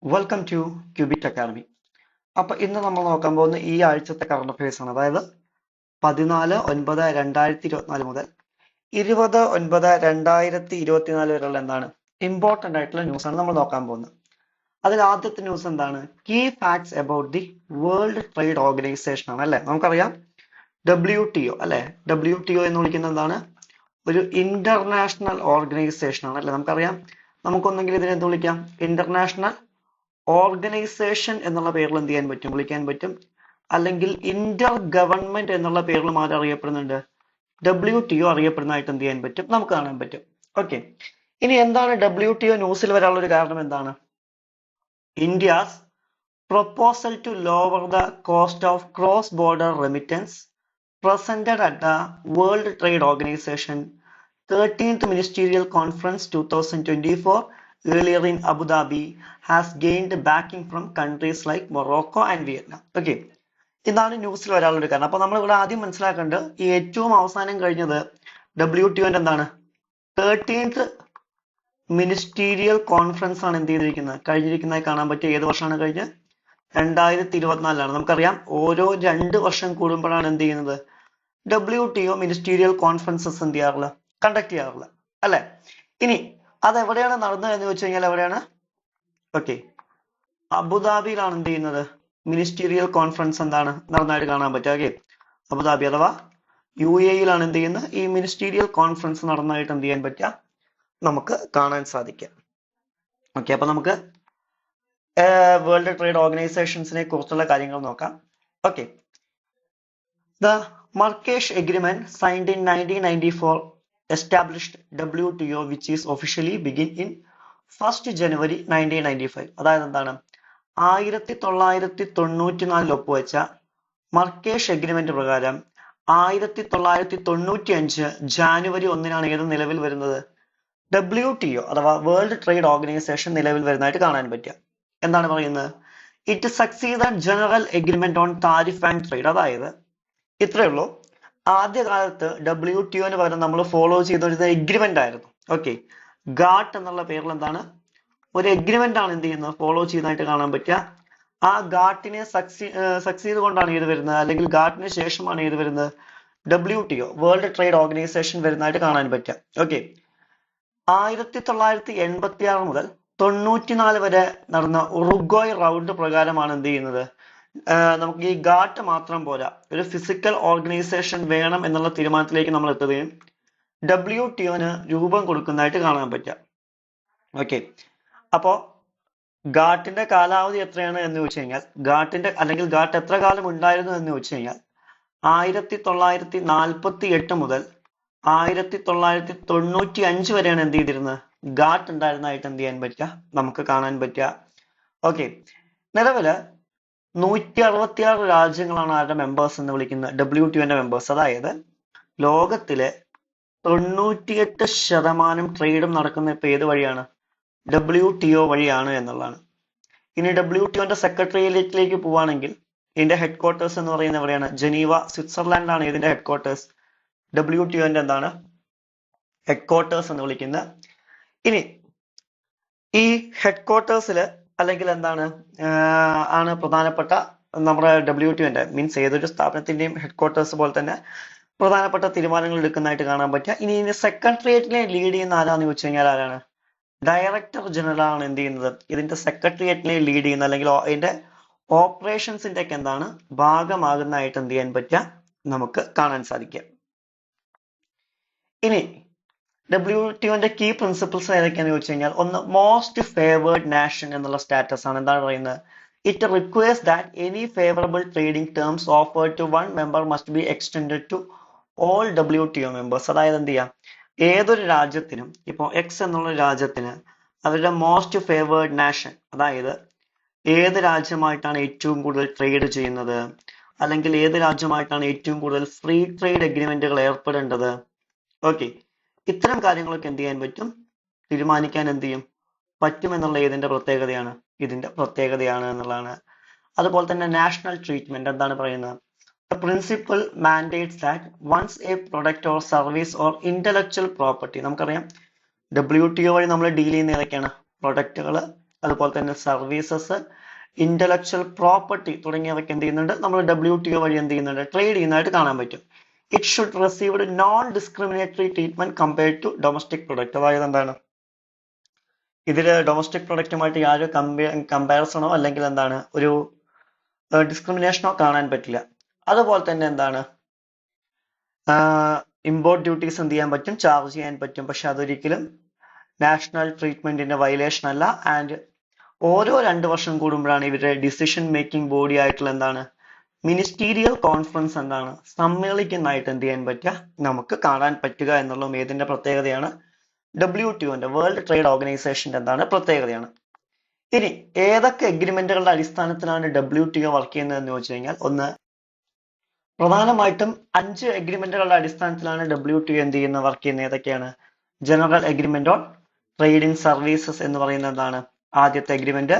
Welcome to cubit academy. അപ്പൊ ഇന്ന് നമ്മൾ നോക്കാൻ പോകുന്ന ഈ ആഴ്ചത്തെ കറണ്ട് അഫയേഴ്സ് ആണ്. അതായത് 14/9/2024 മുതൽ 20/9/2024 വരെയുള്ള എന്താണ് ഇമ്പോർട്ടന്റ് ആയിട്ടുള്ള ന്യൂസ് ആണ് നമ്മൾ നോക്കാൻ പോകുന്നത്. അതിൽ ആദ്യത്തെ ന്യൂസ് എന്താണ്? Key facts about the World trade Organization ആണ്. അല്ലെ, നമുക്കറിയാം WTO അല്ലെ. WTO എന്ന് വിളിക്കുന്നത് എന്താണ്? ഒരു ഇന്റർനാഷണൽ ഓർഗനൈസേഷൻ ആണ്. അല്ലെ, നമുക്കറിയാം. നമുക്കൊന്നെങ്കിൽ ഇതിനെ എന്ത് വിളിക്കാം? ഇന്റർനാഷണൽ ഓർഗനൈസേഷൻ എന്നുള്ള പേരിൽ എന്ത് ചെയ്യാൻ പറ്റും? വിളിക്കാൻ പറ്റും. അല്ലെങ്കിൽ ഇന്റർ ഗവൺമെന്റ് എന്നുള്ള പേരിൽ മാത്രം അറിയപ്പെടുന്നുണ്ട്. WTO അറിയപ്പെടുന്നതായിട്ട് എന്ത് ചെയ്യാൻ പറ്റും? നമുക്ക് കാണാൻ പറ്റും. ഓക്കെ, ഇനി എന്താണ് WTO ന്യൂസിൽ വരാനുള്ള ഒരു കാരണം? എന്താണ്? India's proposal to lower the cost of cross-border remittance presented at the World Trade Organization 13th Ministerial Conference 2024 earlier in Abu Dhabi has gained backing from countries like Morocco and Vietnam. Okay, ഇതാണ് ന്യൂസിൽ വരാനുള്ള ഒരു കാരണം. അപ്പൊ നമ്മൾ ഇവിടെ ആദ്യം മനസ്സിലാക്കേണ്ടത്, ഈ ഏറ്റവും അവസാനം കഴിഞ്ഞത് WTO എന്താണ്? 13th മിനിസ്റ്റീരിയൽ കോൺഫറൻസ് ആണ് എന്ത് ചെയ്തിരിക്കുന്നത്? കഴിഞ്ഞിരിക്കുന്നതായി കാണാൻ പറ്റിയ. ഏത് വർഷമാണ് കഴിഞ്ഞത്? 2024. നമുക്കറിയാം, ഓരോ 2 വർഷം കൂടുമ്പോഴാണ് എന്ത് ചെയ്യുന്നത്? WTO മിനിസ്റ്റീരിയൽ കോൺഫറൻസസ് എന്ത് ചെയ്യാറുള്ളത്? കണ്ടക്ട് ചെയ്യാറുള്ളത് അല്ലെ. ഇനി അത് എവിടെയാണ് നടന്നത് എന്ന് വെച്ച് കഴിഞ്ഞാൽ എവിടെയാണ്? ഓക്കെ, അബുദാബിയിലാണ് എന്ത് ചെയ്യുന്നത്? മിനിസ്റ്റീരിയൽ കോൺഫറൻസ് എന്താണ് നടന്നതായിട്ട് കാണാൻ പറ്റുക. ഓക്കെ, അബുദാബി അഥവാ UAE-യിലാണ് എന്ത് ചെയ്യുന്നത്? ഈ മിനിസ്റ്റീരിയൽ കോൺഫറൻസ് നടന്നതായിട്ട് എന്ത് ചെയ്യാൻ പറ്റുക? നമുക്ക് കാണാൻ സാധിക്കുക. ഓക്കെ, അപ്പൊ നമുക്ക് വേൾഡ് ട്രേഡ് ഓർഗനൈസേഷൻസിനെ കുറിച്ചുള്ള കാര്യങ്ങൾ നോക്കാം. Okay, the Marrakesh agreement signed in 1994 established WTO which is officially begin in 1st January 1995. അതായത് എന്താണ്? 1994 ഒപ്പുവെച്ച മർക്കേഷ് എഗ്രിമെന്റ് പ്രകാരം 1995 ജാനുവരി 1-നാണ് ഏത് നിലവിൽ വരുന്നത്? WTO അഥവാ വേൾഡ് ട്രേഡ് ഓർഗനൈസേഷൻ നിലവിൽ വരുന്നതായിട്ട് കാണാൻ പറ്റുക. എന്താണ് പറയുന്നത്? It succeeded general agreement on tariff and trade. അതായത് ഇത്രയേ ഉള്ളൂ. ആദ്യകാലത്ത് WTO-ന് പകരം നമ്മൾ ഫോളോ ചെയ്തിരുന്ന എഗ്രിമെന്റ് ആയിരുന്നു. ഓക്കെ, ഗാട്ട് എന്നുള്ള പേരിൽ എന്താണ്? ഒരു എഗ്രിമെന്റ് ആണ് എന്ത് ചെയ്യുന്നത്? ഫോളോ ചെയ്യുന്നതായിട്ട് കാണാൻ പറ്റുക. ആ ഗാട്ടിനെ സക്സീഡ് കൊണ്ടാണ് ഏത് വരുന്നത്? അല്ലെങ്കിൽ ഗാട്ടിന് ശേഷമാണ് ഏത് വരുന്നത്? WTO വേൾഡ് ട്രേഡ് ഓർഗനൈസേഷൻ വരുന്നതായിട്ട് കാണാൻ പറ്റുക. ഓക്കെ, 1986 മുതൽ 94 വരെ നടന്ന ഉറുഗ്വായ് റൗണ്ട് പ്രകാരമാണ് എന്ത് ചെയ്യുന്നത്? നമുക്ക് ഈ ഗാട്ട് മാത്രം പോരാ, ഒരു ഫിസിക്കൽ ഓർഗനൈസേഷൻ വേണം എന്നുള്ള തീരുമാനത്തിലേക്ക് നമ്മൾ എത്തുകയും WTO-ന് രൂപം കൊടുക്കുന്നതായിട്ട് കാണാൻ പറ്റുക. ഓക്കെ, അപ്പോ ഗാട്ടിന്റെ കാലാവധി എത്രയാണ് എന്ന് ചോദിച്ചു കഴിഞ്ഞാൽ, അല്ലെങ്കിൽ ഗാട്ട് എത്ര കാലം ഉണ്ടായിരുന്നു എന്ന് ചോദിച്ചു കഴിഞ്ഞാൽ 1948 മുതൽ 1995 വരെയാണ് എന്ത് ചെയ്തിരുന്നത്? ഗാട്ട് ഉണ്ടായിരുന്നതായിട്ട് എന്ത് ചെയ്യാൻ പറ്റുക? നമുക്ക് കാണാൻ പറ്റുക. ഓക്കെ, നിലവില് 166 രാജ്യങ്ങളാണ് ആരുടെ മെമ്പേഴ്സ് എന്ന് വിളിക്കുന്നത്? WTO-ന്റെ മെമ്പേഴ്സ്. അതായത് ലോകത്തിലെ 98% ട്രേഡും നടക്കുന്ന ഇപ്പൊ ഏത് വഴിയാണ്? WTO വഴിയാണ് എന്നുള്ളതാണ്. ഇനി WTO-ന്റെ സെക്രട്ടേറിയറ്റിലേക്ക് പോവുകയാണെങ്കിൽ ഇതിന്റെ ഹെഡ് ക്വാർട്ടേഴ്സ് എന്ന് പറയുന്നത് എവിടെയാണ്? ജനീവ, സ്വിറ്റ്സർലാൻഡ് ആണ് ഇതിന്റെ ഹെഡ് ക്വാർട്ടേഴ്സ്. WTO-ന്റെ എന്താണ് ഹെഡ് ക്വാർട്ടേഴ്സ് എന്ന് വിളിക്കുന്നത്. ഇനി ഈ ഹെഡ് ക്വാർട്ടേഴ്സിൽ അല്ലെങ്കിൽ എന്താണ് ആണ് പ്രധാനപ്പെട്ട നമ്മുടെ WTO-ന്റെ മീൻസ് ഏതൊരു സ്ഥാപനത്തിന്റെയും ഹെഡ് ക്വാർട്ടേഴ്സ് പോലെ തന്നെ പ്രധാനപ്പെട്ട തീരുമാനങ്ങൾ എടുക്കുന്നതായിട്ട് കാണാൻ പറ്റുക. ഇനി സെക്രട്ടേറിയറ്റിനെ ലീഡ് ചെയ്യുന്ന ആരാന്ന് ചോദിച്ചു കഴിഞ്ഞാൽ ആരാണ്? ഡയറക്ടർ ജനറൽ ആണ് എന്ത് ചെയ്യുന്നത്? ഇതിന്റെ സെക്രട്ടേറിയറ്റിനെ ലീഡ് ചെയ്യുന്ന അല്ലെങ്കിൽ അതിന്റെ ഓപ്പറേഷൻസിന്റെ ഒക്കെ എന്താണ് ഭാഗമാകുന്നതായിട്ട് എന്ത് ചെയ്യാൻ പറ്റുക? നമുക്ക് കാണാൻ സാധിക്കുക. ഇനി WTO-ന്റെ കീ പ്രിൻസിപ്പിൾസ് ഏതൊക്കെയാണെന്ന് ചോദിച്ചു കഴിഞ്ഞാൽ, ഒന്ന് മോസ്റ്റ് ഫേവേർഡ് നാഷൻ എന്നുള്ള സ്റ്റാറ്റസ് ആണ്. എന്താണ് പറയുന്നത്? It requires that any favourable trading terms offered to one member must be extended to all WTO members. അതായത് എന്ത് ചെയ്യാം? ഏതൊരു രാജ്യത്തിനും, ഇപ്പൊ X എന്നുള്ള രാജ്യത്തിന് അവരുടെ മോസ്റ്റ് ഫേവേർഡ് നാഷൻ, അതായത് ഏത് രാജ്യമായിട്ടാണ് ഏറ്റവും കൂടുതൽ ട്രേഡ് ചെയ്യുന്നത്, അല്ലെങ്കിൽ ഏത് രാജ്യമായിട്ടാണ് ഏറ്റവും കൂടുതൽ ഫ്രീ ട്രേഡ് എഗ്രിമെന്റുകൾ ഏർപ്പെടേണ്ടത്, ഓക്കെ, ഇത്തരം കാര്യങ്ങളൊക്കെ എന്ത് ചെയ്യാൻ പറ്റും? തീരുമാനിക്കാൻ എന്ത് ചെയ്യും? പറ്റും എന്നുള്ള ഇതിന്റെ പ്രത്യേകതയാണ് എന്നുള്ളതാണ്. അതുപോലെ തന്നെ നാഷണൽ ട്രീറ്റ്മെന്റ് എന്താണ് പറയുന്നത്? The principle mandates that once a product or service or intellectual property, നമുക്കറിയാം WTO വഴി നമ്മൾ ഡീൽ ചെയ്യുന്ന ഏതൊക്കെയാണ്? പ്രൊഡക്റ്റുകൾ, അതുപോലെ തന്നെ സർവീസസ്, ഇന്റലക്ച്വൽ പ്രോപ്പർട്ടി തുടങ്ങിയവയ്ക്ക് എന്ത് ചെയ്യുന്നുണ്ട്, നമ്മൾ WTO വഴി എന്ത് ചെയ്യുന്നുണ്ട്, ട്രേഡ് ചെയ്യുന്നതായിട്ട് കാണാൻ പറ്റും. It should received non discriminatory treatment compared to domestic product. അതായത് എന്താണ്, ഇതില് ഡൊമസ്റ്റിക് പ്രൊഡക്റ്റുമായിട്ട് യാതൊരു കമ്പാരിസണോ അല്ലെങ്കിൽ എന്താണ് ഒരു ഡിസ്ക്രിമിനേഷനോ കാണാൻ പറ്റില്ല. അതുപോലെ തന്നെ എന്താണ്, ഇമ്പോർട്ട് ഡ്യൂട്ടീസ് എന്ത് ചെയ്യാൻ പറ്റും, ചാർജ് ചെയ്യാൻ പറ്റും. പക്ഷെ അതൊരിക്കലും നാഷണൽ ട്രീറ്റ്മെന്റിന്റെ വയലേഷൻ അല്ല. ആൻഡ് ഓരോ 2 വർഷം കൂടുമ്പോഴാണ് ഇവരുടെ ഡിസിഷൻ മേക്കിംഗ് ബോഡി ആയിട്ടുള്ള എന്താണ് മിനിസ്റ്റീരിയൽ കോൺഫറൻസ് എന്താണ് സമ്മേളിക്കുന്നതായിട്ട് എന്ത് ചെയ്യാൻ പറ്റുക, നമുക്ക് കാണാൻ പറ്റുക എന്നുള്ളതും ഏതിന്റെ പ്രത്യേകതയാണ്, WTOന്റെ വേൾഡ് ട്രേഡ് ഓർഗനൈസേഷന്റെ എന്താണ് പ്രത്യേകതയാണ്. ഇനി ഏതൊക്കെ എഗ്രിമെന്റുകളുടെ അടിസ്ഥാനത്തിലാണ് WTO വർക്ക് ചെയ്യുന്നത് എന്ന് ചോദിച്ചു കഴിഞ്ഞാൽ, ഒന്ന് പ്രധാനമായിട്ടും 5 എഗ്രിമെന്റുകളുടെ അടിസ്ഥാനത്തിലാണ് WTO എന്ത് ചെയ്യുന്ന വർക്ക് ചെയ്യുന്നത്. ഏതൊക്കെയാണ്, general agreement on trade in services എന്ന് പറയുന്നത് എന്താണ് ആദ്യത്തെ എഗ്രിമെന്റ്.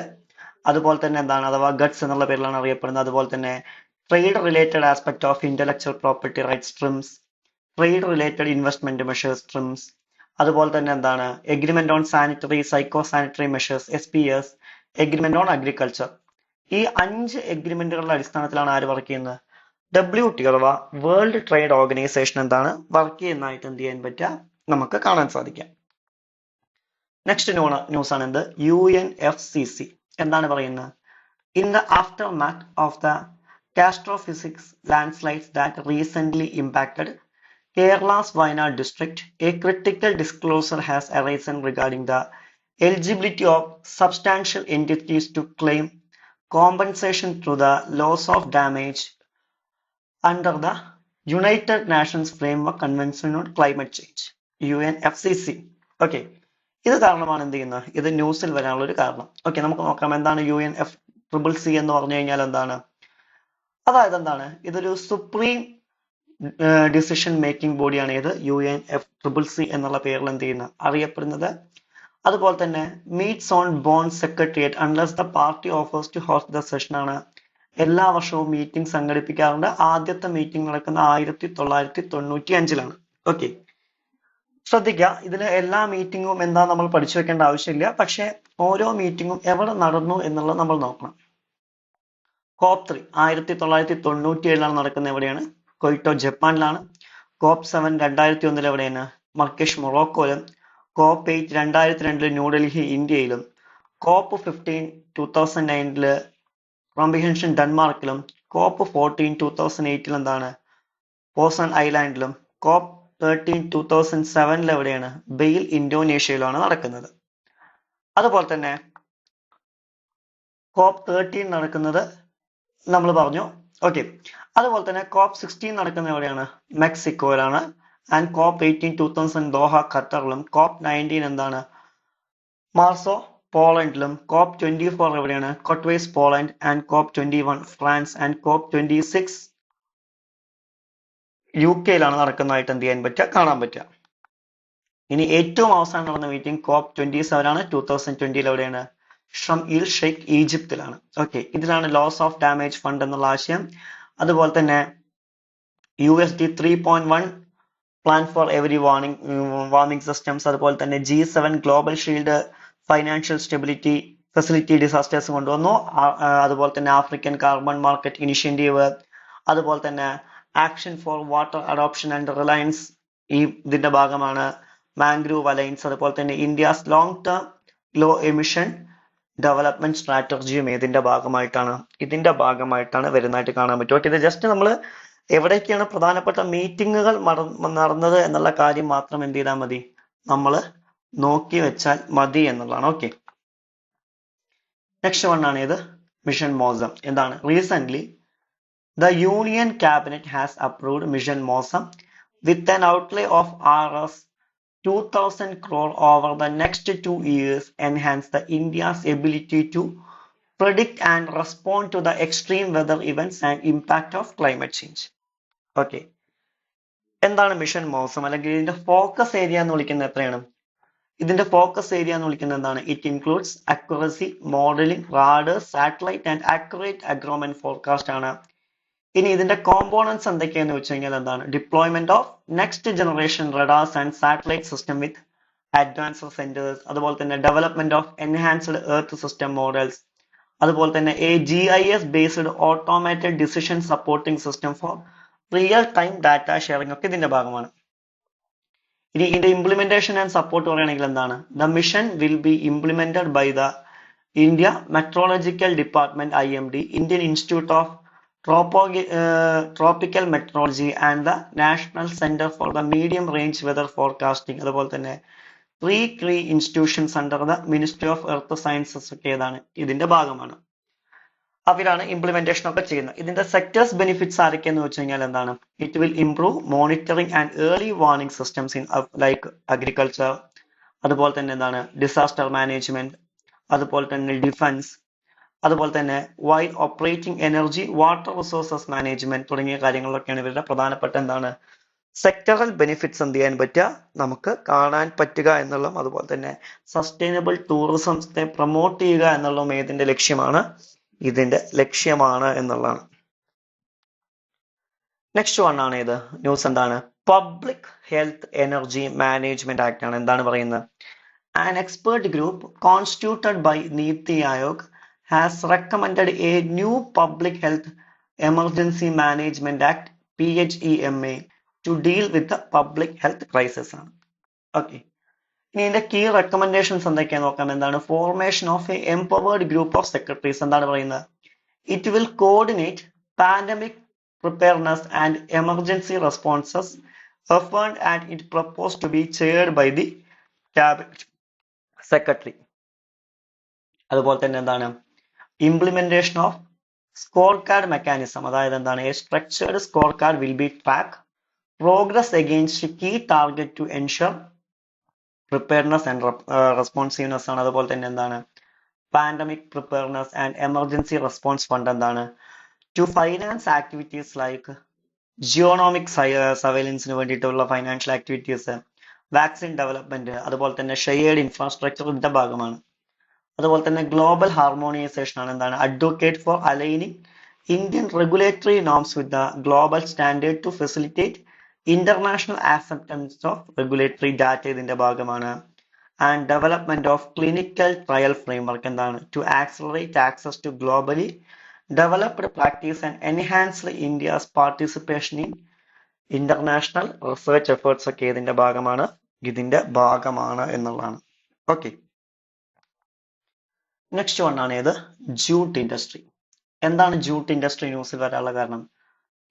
അതുപോലെ തന്നെ എന്താണ്, അഥവാ ഗട്ട്സ് എന്നുള്ള പേരിലാണ് അറിയപ്പെടുന്നത്. അതുപോലെ തന്നെ trade related aspect of intellectual property rights TRIMS, trade related investment measures TRIMS. അതുപോലെ തന്നെ എന്താണ് agreement on sanitary psycho sanitary measures SPS, agreement on agriculture. ഈ 5 എഗ്രിമെന്റുകളുടെ അടിസ്ഥാനത്തിലാണ് ആര് വർക്ക് ചെയ്യുന്നത്, WTO അഥവാ വേൾഡ് ട്രേഡ് ഓർഗനൈസേഷൻ എന്താണ് വർക്ക് ചെയ്യുന്നതായിട്ട് എന്ത് ചെയ്യാൻ പറ്റുക, നമുക്ക് കാണാൻ സാധിക്കാം. നെക്സ്റ്റ് ന്യൂസ് ആണ് എന്ത്, UNFCC എന്താണ് പറയുന്നത്, in the ആഫ്റ്റർമാത്ത് of the catastrophic landslides that recently impacted Kerala's Wayanad district, a critical disclosure has arisen regarding the eligibility of substantial entities to claim compensation through the loss of damage under the United Nations Framework Convention on Climate Change, UNFCC. Okay, ഇത് കാരണമാണ് എന്ത് ചെയ്യുന്നത്, ഇത് ന്യൂസിൽ വരാനുള്ള ഒരു കാരണം. Okay, നമുക്ക് നോക്കാം എന്താണ് UNFCCC എന്ന് പറഞ്ഞു കഴിഞ്ഞാൽ എന്താണ്. അതായത് എന്താണ്, ഇതൊരു സുപ്രീം ഡിസിഷൻ മേക്കിംഗ് ബോഡിയാണ്. ഇത് UNFCCC എന്നുള്ള പേരിൽ എന്ത് ചെയ്യുന്നത് അറിയപ്പെടുന്നത്. അതുപോലെ തന്നെ meets on Bonn secretariat unless the party offers to host the session ആണ്. എല്ലാ വർഷവും മീറ്റിംഗ് സംഘടിപ്പിക്കാറുണ്ട്. ആദ്യത്തെ മീറ്റിംഗ് നടക്കുന്ന 1995-ലാണ്. ഓക്കെ, ശ്രദ്ധിക്കുക, ഇതില് എല്ലാ മീറ്റിംഗും എന്താ നമ്മൾ പഠിച്ചു വെക്കേണ്ട ആവശ്യമില്ല. പക്ഷെ ഓരോ മീറ്റിംഗും എവിടെ നടന്നു എന്നുള്ളത് നമ്മൾ നോക്കണം. COP3 1997 നടക്കുന്നത് എവിടെയാണ്, കൊയ്റ്റോ ജപ്പാനിലാണ്. COP7 2001 എവിടെയാണ്, മർക്കഷ് മൊറോക്കോയിലും. COP8 2002 ന്യൂഡൽഹി ഇന്ത്യയിലും. COP15 2009 comprehension ഡെൻമാർക്കിലും. COP14 2008 എന്താണ് പോസൺ ഐലാൻഡിലും. COP13 2007 എവിടെയാണ്, ബെയിൽ ഇന്തോനേഷ്യയിലാണ് നടക്കുന്നത്. അതുപോലെ തന്നെ COP13 നടക്കുന്നത് നമ്മൾ പറഞ്ഞു. ഓക്കെ, അതുപോലെ തന്നെ COP16 നടക്കുന്നത് എവിടെയാണ്, മെക്സിക്കോയിലാണ്. And COP18 2000 Doha ഖത്തറിലും. COP19 എന്താണ് മാർസോ പോളണ്ടിലും. COP24 എവിടെയാണ്, Katowice Poland. And COP21 France. And COP26 UK നടക്കുന്നതായിട്ട് എന്ത് ചെയ്യാൻ പറ്റുക, കാണാൻ പറ്റുക. ഇനി ഏറ്റവും അവസാനം നടന്ന മീറ്റിംഗ് COP27 ആണ്. 2020 എവിടെയാണ്, ഷം ഇൽ ഷെയ്ഖ് ഈജിപ്തിലാണ്. ഓക്കെ, ഇതിലാണ് ലോസ് ഓഫ് ഡാമേജ് ഫണ്ട് എന്നുള്ള ആശയം. അതുപോലെ തന്നെ USD 3.1 plan for every warming systems. അതുപോലെ തന്നെ G7 global shield financial stability facility disasters കൊണ്ടുവന്നു. അതുപോലെ തന്നെ ആഫ്രിക്കൻ കാർബൺ മാർക്കറ്റ് ഇനിഷ്യേറ്റീവ്. അതുപോലെ തന്നെ action for water adoption and reliance ഇതിന്റെ ഭാഗമാണ്. Mangrove alliance. അതുപോലെ തന്നെ India's long term low emission development സ്ട്രാറ്റജിയും ഇതിന്റെ ഭാഗമായിട്ടാണ് വരുന്നതായിട്ട് കാണാൻ പറ്റും. ഓക്കെ, ഇത് ജസ്റ്റ് നമ്മൾ എവിടേക്കാണ് പ്രധാനപ്പെട്ട മീറ്റിങ്ങുകൾ നടന്നത് എന്നുള്ള കാര്യം മാത്രം എന്ത് ചെയ്താൽ മതി, നമ്മൾ നോക്കി വെച്ചാൽ മതി എന്നുള്ളതാണ്. ഓക്കെ, നെക്സ്റ്റ് വൺ ആണ് ഇത് മിഷൻ മോസം. എന്താണ്, recent the Union Cabinet has approved Mission MOSAM with an outlay of Rs 2000 crore over the next 2 years, enhance the India's ability to predict and respond to the extreme weather events and impact of climate change. Okay, എന്താണ് mission mausam, അല്ലെങ്കിൽ ഇതിന്റെ focus area എന്ന് വിളിക്കുന്നത് എത്രയാണ്, ഇതിന്റെ focus area എന്ന് വിളിക്കുന്നത് എന്താണ്, it includes accuracy modelling, radar, satellite and accurate അഗ്രോമെന്റ് ഫോർകാസ്റ്റ് ആണ്. ഇനി ഇതിന്റെ കോമ്പോണൻസ് എന്തൊക്കെയാന്ന് വെച്ച് കഴിഞ്ഞാൽ എന്താണ്, deployment of next generation radars and satellite system with advanced centres, അതുപോലെ തന്നെ development of enhanced earth system models, അതുപോലെ തന്നെ a GIS based automated decision supporting system for real time data sharing ഒക്കെ ഇതിന്റെ ഭാഗമാണ്. ഇനി ഇതിന്റെ ഇംപ്ലിമെന്റേഷൻ ആൻഡ് സപ്പോർട്ട് പറയുകയാണെങ്കിൽ എന്താണ്? The mission will be implemented by the India meteorological department IMD, Indian institute of tropical meteorology and the national centre for the medium range weather forecasting, അതുപോലെ തന്നെ 3 key institutions under the ministry of earth sciences ഒക്കെ ഏതാണ്? ഇതിന്റെ ഭാഗമാണ്. അവരാണ് implementation ഒക്കെ ചെയ്യുന്നത്. ഇതിന്റെ സെക്ടേഴ്സ് ബെനിഫിറ്റ്സ് ആരൊക്കെയെന്ന് വെച്ച് കഴിഞ്ഞാൽ എന്താണ്? It will improve monitoring and early warning systems in like agriculture, അതുപോലെ തന്നെ എന്താണ് ഡിസാസ്റ്റർ മാനേജ്മെന്റ്, അതുപോലെ തന്നെ ഡിഫൻസ്, അതുപോലെ തന്നെ while operating energy water resources management തുടങ്ങിയ കാര്യങ്ങളിലൊക്കെയാണ് ഇവരുടെ പ്രധാനപ്പെട്ട എന്താണ് സെക്ടറൽ ബെനിഫിറ്റ്സ് എന്ത് ചെയ്യാൻ പറ്റുക, നമുക്ക് കാണാൻ പറ്റുക എന്നുള്ളതും, അതുപോലെ തന്നെ സസ്റ്റൈനബിൾ ടൂറിസത്തെ പ്രൊമോട്ട് ചെയ്യുക എന്നുള്ളതും ഇതിന്റെ ലക്ഷ്യമാണ് എന്നുള്ളതാണ്. നെക്സ്റ്റ് വൺ ആണ് ഇത് ന്യൂസ് എന്താണ്? Public health energy management act ആണ്. എന്താണ് പറയുന്നത്? An expert group constituted by Niti Aayog has recommended a new Public Health Emergency Management Act PHEMA to deal with the public health crisis. Okay. ഇനി ഇതിന്റെ key recommendations എന്തൊക്കെയാന്ന് നോക്കാം. എന്താണ്? Formation of A empowered group of secretaries. എന്താണ് പറയുന്നത്? It will coordinate pandemic preparedness and emergency responses effort, and it proposed to be chaired by the cabinet secretary. അതുപോലെ തന്നെ എന്താണ്? Implementation of score card mechanism, അതായത് എന്താണ്? A structured score card will be track progress against key target to ensure preparedness and responsiveness ആണ്. അതുപോലെ തന്നെ എന്താണ്? Pandemic preparedness and emergency response fund എന്താണ്? To finance activities like genomic സർവൈലൻസിന് വേണ്ടിയിട്ടുള്ള financial activities, vaccine development, അതുപോലെ തന്നെ shared infrastructure ഇതിന്റെ ഭാഗമാണ്. അതുപോലെ തന്നെ ഗ്ലോബൽ ഹാർമോണിയസേഷൻ ആണ്. എന്താണ്? Advocate for aligning Indian regulatory norms with the global standard to facilitate international acceptance of regulatory data ഇതിന്റെ ഭാഗമാണ്. And development of clinical trial framework എന്താണ്? To accelerate access to globally developed practice and enhance India's participation in international research efforts ഒക്കെ ഇതിന്റെ ഭാഗമാണ് എന്നുള്ളതാണ്. Okay. Next one ആണ് ഏത്? Jute industry. എന്താണ് ജൂട്ട് ഇൻഡസ്ട്രി ന്യൂസിൽ വരാനുള്ള കാരണം?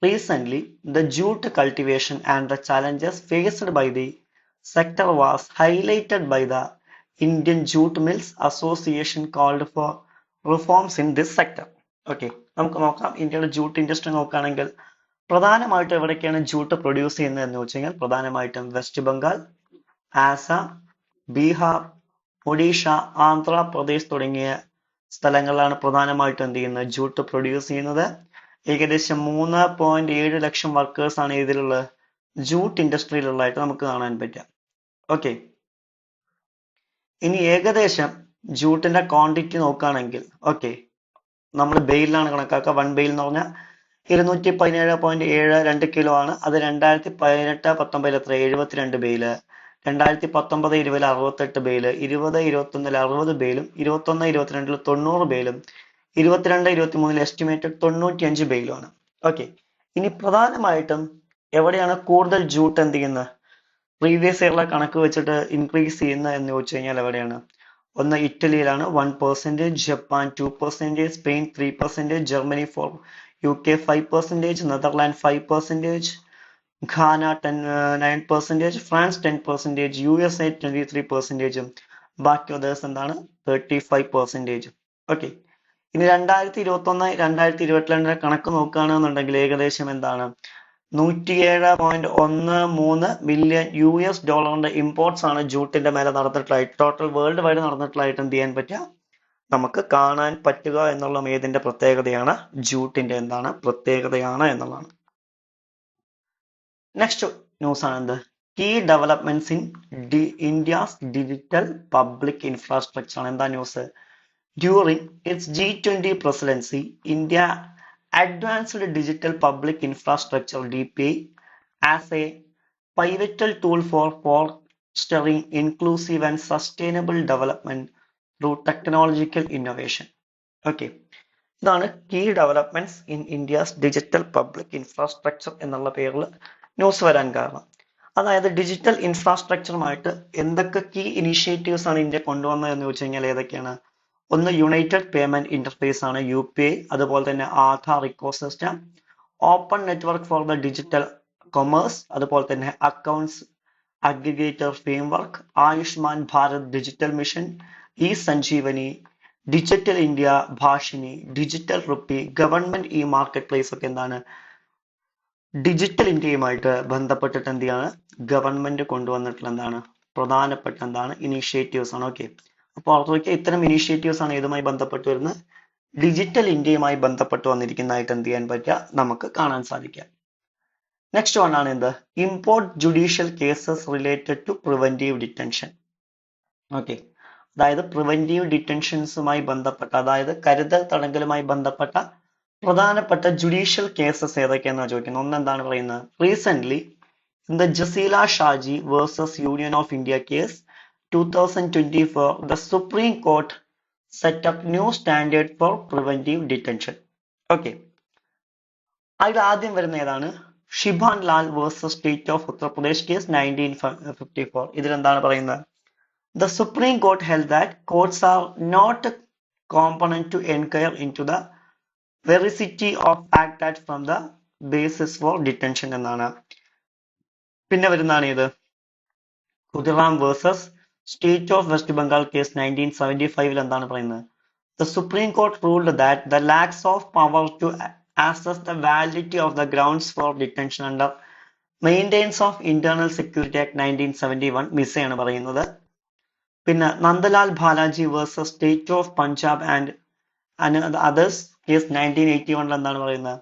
Recent the jute cultivation and the challenges faced by the sector was highlighted by the Indian jute mills association called for reforms in this sector. Okay, നമുക്ക് നോക്കാം. ഇന്ത്യയുടെ jute industry നോക്കുകയാണെങ്കിൽ പ്രധാനമായിട്ടും എവിടേക്കാണ് ജൂട്ട് പ്രൊഡ്യൂസ് ചെയ്യുന്നത് എന്ന് വെച്ച് കഴിഞ്ഞാൽ പ്രധാനമായിട്ടും വെസ്റ്റ് ബംഗാൾ, ആസാം, ബീഹാർ, ഒഡീഷ, ആന്ധ്രാപ്രദേശ് തുടങ്ങിയ സ്ഥലങ്ങളിലാണ് പ്രധാനമായിട്ടും എന്ത് ചെയ്യുന്നത്? ജൂട്ട് പ്രൊഡ്യൂസ് ചെയ്യുന്നത്. ഏകദേശം 3.7 ലക്ഷം വർക്കേഴ്സ് ആണ് ഇതിലുള്ള ജൂട്ട് ഇൻഡസ്ട്രിയിലുള്ളതായിട്ട് നമുക്ക് കാണാൻ പറ്റുക. ഓക്കെ, ഇനി ഏകദേശം ജൂട്ടിന്റെ ക്വാണ്ടിറ്റി നോക്കുകയാണെങ്കിൽ ഓക്കെ, നമ്മൾ ബെയിലാണ് കണക്കാക്കുക. 1 ബെയിൽ എന്ന് പറഞ്ഞാൽ 217.72 കിലോ ആണ്. അത് 2018-19 എത്ര? 72 ബെയില്. 2019-20 68 Bale, 20-21 60 ബെയിലും, 21-22 90 ബെയിലും, 22-23 estimated 95 ബെയിലുമാണ്. ഓക്കെ, ഇനി പ്രധാനമായിട്ടും എവിടെയാണ് കൂടുതൽ ജൂട്ട് എന്ത് ചെയ്യുന്നത്? പ്രീവിയസ് ഇയറിലെ കണക്ക് വെച്ചിട്ട് ഇൻക്രീസ് ചെയ്യുന്നത് എന്ന് ചോദിച്ചു കഴിഞ്ഞാൽ എവിടെയാണ്? ഒന്ന് ഇറ്റലിയിലാണ് 1%, Japan 2%, Spain 3%, Germany 4%, UK 5%, Netherland 5%, Ghana 9%, France 10%, USA 23%, ബാക്കി others എന്താണ്? 35%. ഓക്കെ, ഇനി 2021-2022 കണക്ക് നോക്കുകയാണെന്നുണ്ടെങ്കിൽ ഏകദേശം എന്താണ്? 107.13 മില്യൺ US$ ഇമ്പോർട്ട്സ് ആണ് ജൂട്ടിന്റെ മേലെ നടന്നിട്ടുള്ളതായിട്ട്, ടോട്ടൽ വേൾഡ് വൈഡ് നടന്നിട്ടുള്ളതായിട്ട് എന്ത് ചെയ്യാൻ പറ്റുക? നമുക്ക് കാണാൻ പറ്റുക എന്നുള്ള ഏതിന്റെ പ്രത്യേകതയാണ്? ജൂട്ടിന്റെ എന്താണ് പ്രത്യേകതയാണ് എന്നുള്ളതാണ്. നെക്സ്റ്റ് ന്യൂസ് ആണ് എന്ത്? Key developments in India's digital public infrastructure ആണ്. എന്താ news? During its G20 presidency, India advanced digital public infrastructure (DPI) as a pivotal tool for fostering inclusive and sustainable development through technological innovation. Okay. ഇതാണ് key developments in India's digital public infrastructure എന്നുള്ള പേരിൽ news വരാൻ കാരണം. അതായത് digital ഇൻഫ്രാസ്ട്രക്ചറുമായിട്ട് എന്തൊക്കെ key initiatives ആണ് India കൊണ്ടുവന്നത് എന്ന് ചോദിച്ചു കഴിഞ്ഞാൽ ഏതൊക്കെയാണ്? ഒന്ന് യുണൈറ്റഡ് പേയ്മെന്റ് ഇന്റർഫേസ് ആണ് UPI, അതുപോലെ തന്നെ Aadhaar ecosystem, open network for the digital commerce, അതുപോലെ തന്നെ accounts aggregator framework, Ayushman Bharat digital mission, e Sanjeevani, digital India Bhashini, digital rupee, government e marketplace ഒക്കെ എന്താണ്? ഡിജിറ്റൽ ഇന്ത്യയുമായിട്ട് ബന്ധപ്പെട്ടിട്ട് എന്ത് ചെയ്യാണ് ഗവൺമെന്റ് കൊണ്ടുവന്നിട്ടുള്ള എന്താണ് പ്രധാനപ്പെട്ട എന്താണ് ഇനീഷ്യേറ്റീവ്സ് ആണ്. ഓക്കെ, അപ്പോൾ ഓർത്തുവയ്ക്കുക, ഇത്തരം ഇനീഷ്യേറ്റീവ്സ് ആണ് ഇതുമായി ബന്ധപ്പെട്ട് വരുന്നത് ഡിജിറ്റൽ ഇന്ത്യയുമായി ബന്ധപ്പെട്ട് വന്നിരിക്കുന്നതായിട്ട് എന്ത് ചെയ്യാൻ പറ്റുക നമുക്ക് കാണാൻ സാധിക്കുക. നെക്സ്റ്റ് വൺ ആണ് എന്ത്? Import judicial cases related to preventive detention. Okay, അതായത് പ്രിവെന്റീവ് ഡിറ്റൻഷൻസുമായി ബന്ധപ്പെട്ട, അതായത് കരുതൽ തടങ്കലുമായി ബന്ധപ്പെട്ട പ്രധാനപ്പെട്ട ജുഡീഷ്യൽ കേസസ് ഏതൊക്കെയാണെന്ന് ചോദിക്കുന്നത്. ഒന്നെന്താണ് പറയുന്നത്? Recent in the Jaseela Shaji versus union of India case 2024, the Supreme Court set up new standard for preventive detention. Okay, അതിൽ ആദ്യം വരുന്ന ഏതാണ്? Shiban Lal versus state of Uttar Pradesh case 1954. ഇതിലെന്താണ് പറയുന്നത്? The Supreme Court held that courts are not competent to inquire into the veracity of fact that from the basis for detention എന്നാണ്. പിന്നെ വരുന്നതാണ് ഇത് Khudiram versus state of west Bengal case 1975. എന്താണ് പറയുന്നത്? The Supreme Court ruled that the lacks of power to assess the validity of the grounds for detention under Maintenance of Internal Security Act 1971 miss ആണ് പറയുന്നത്. പിന്നെ Nandalal Balaji versus state of Punjab and others case 1981 എന്താണ് പറയുന്നത്?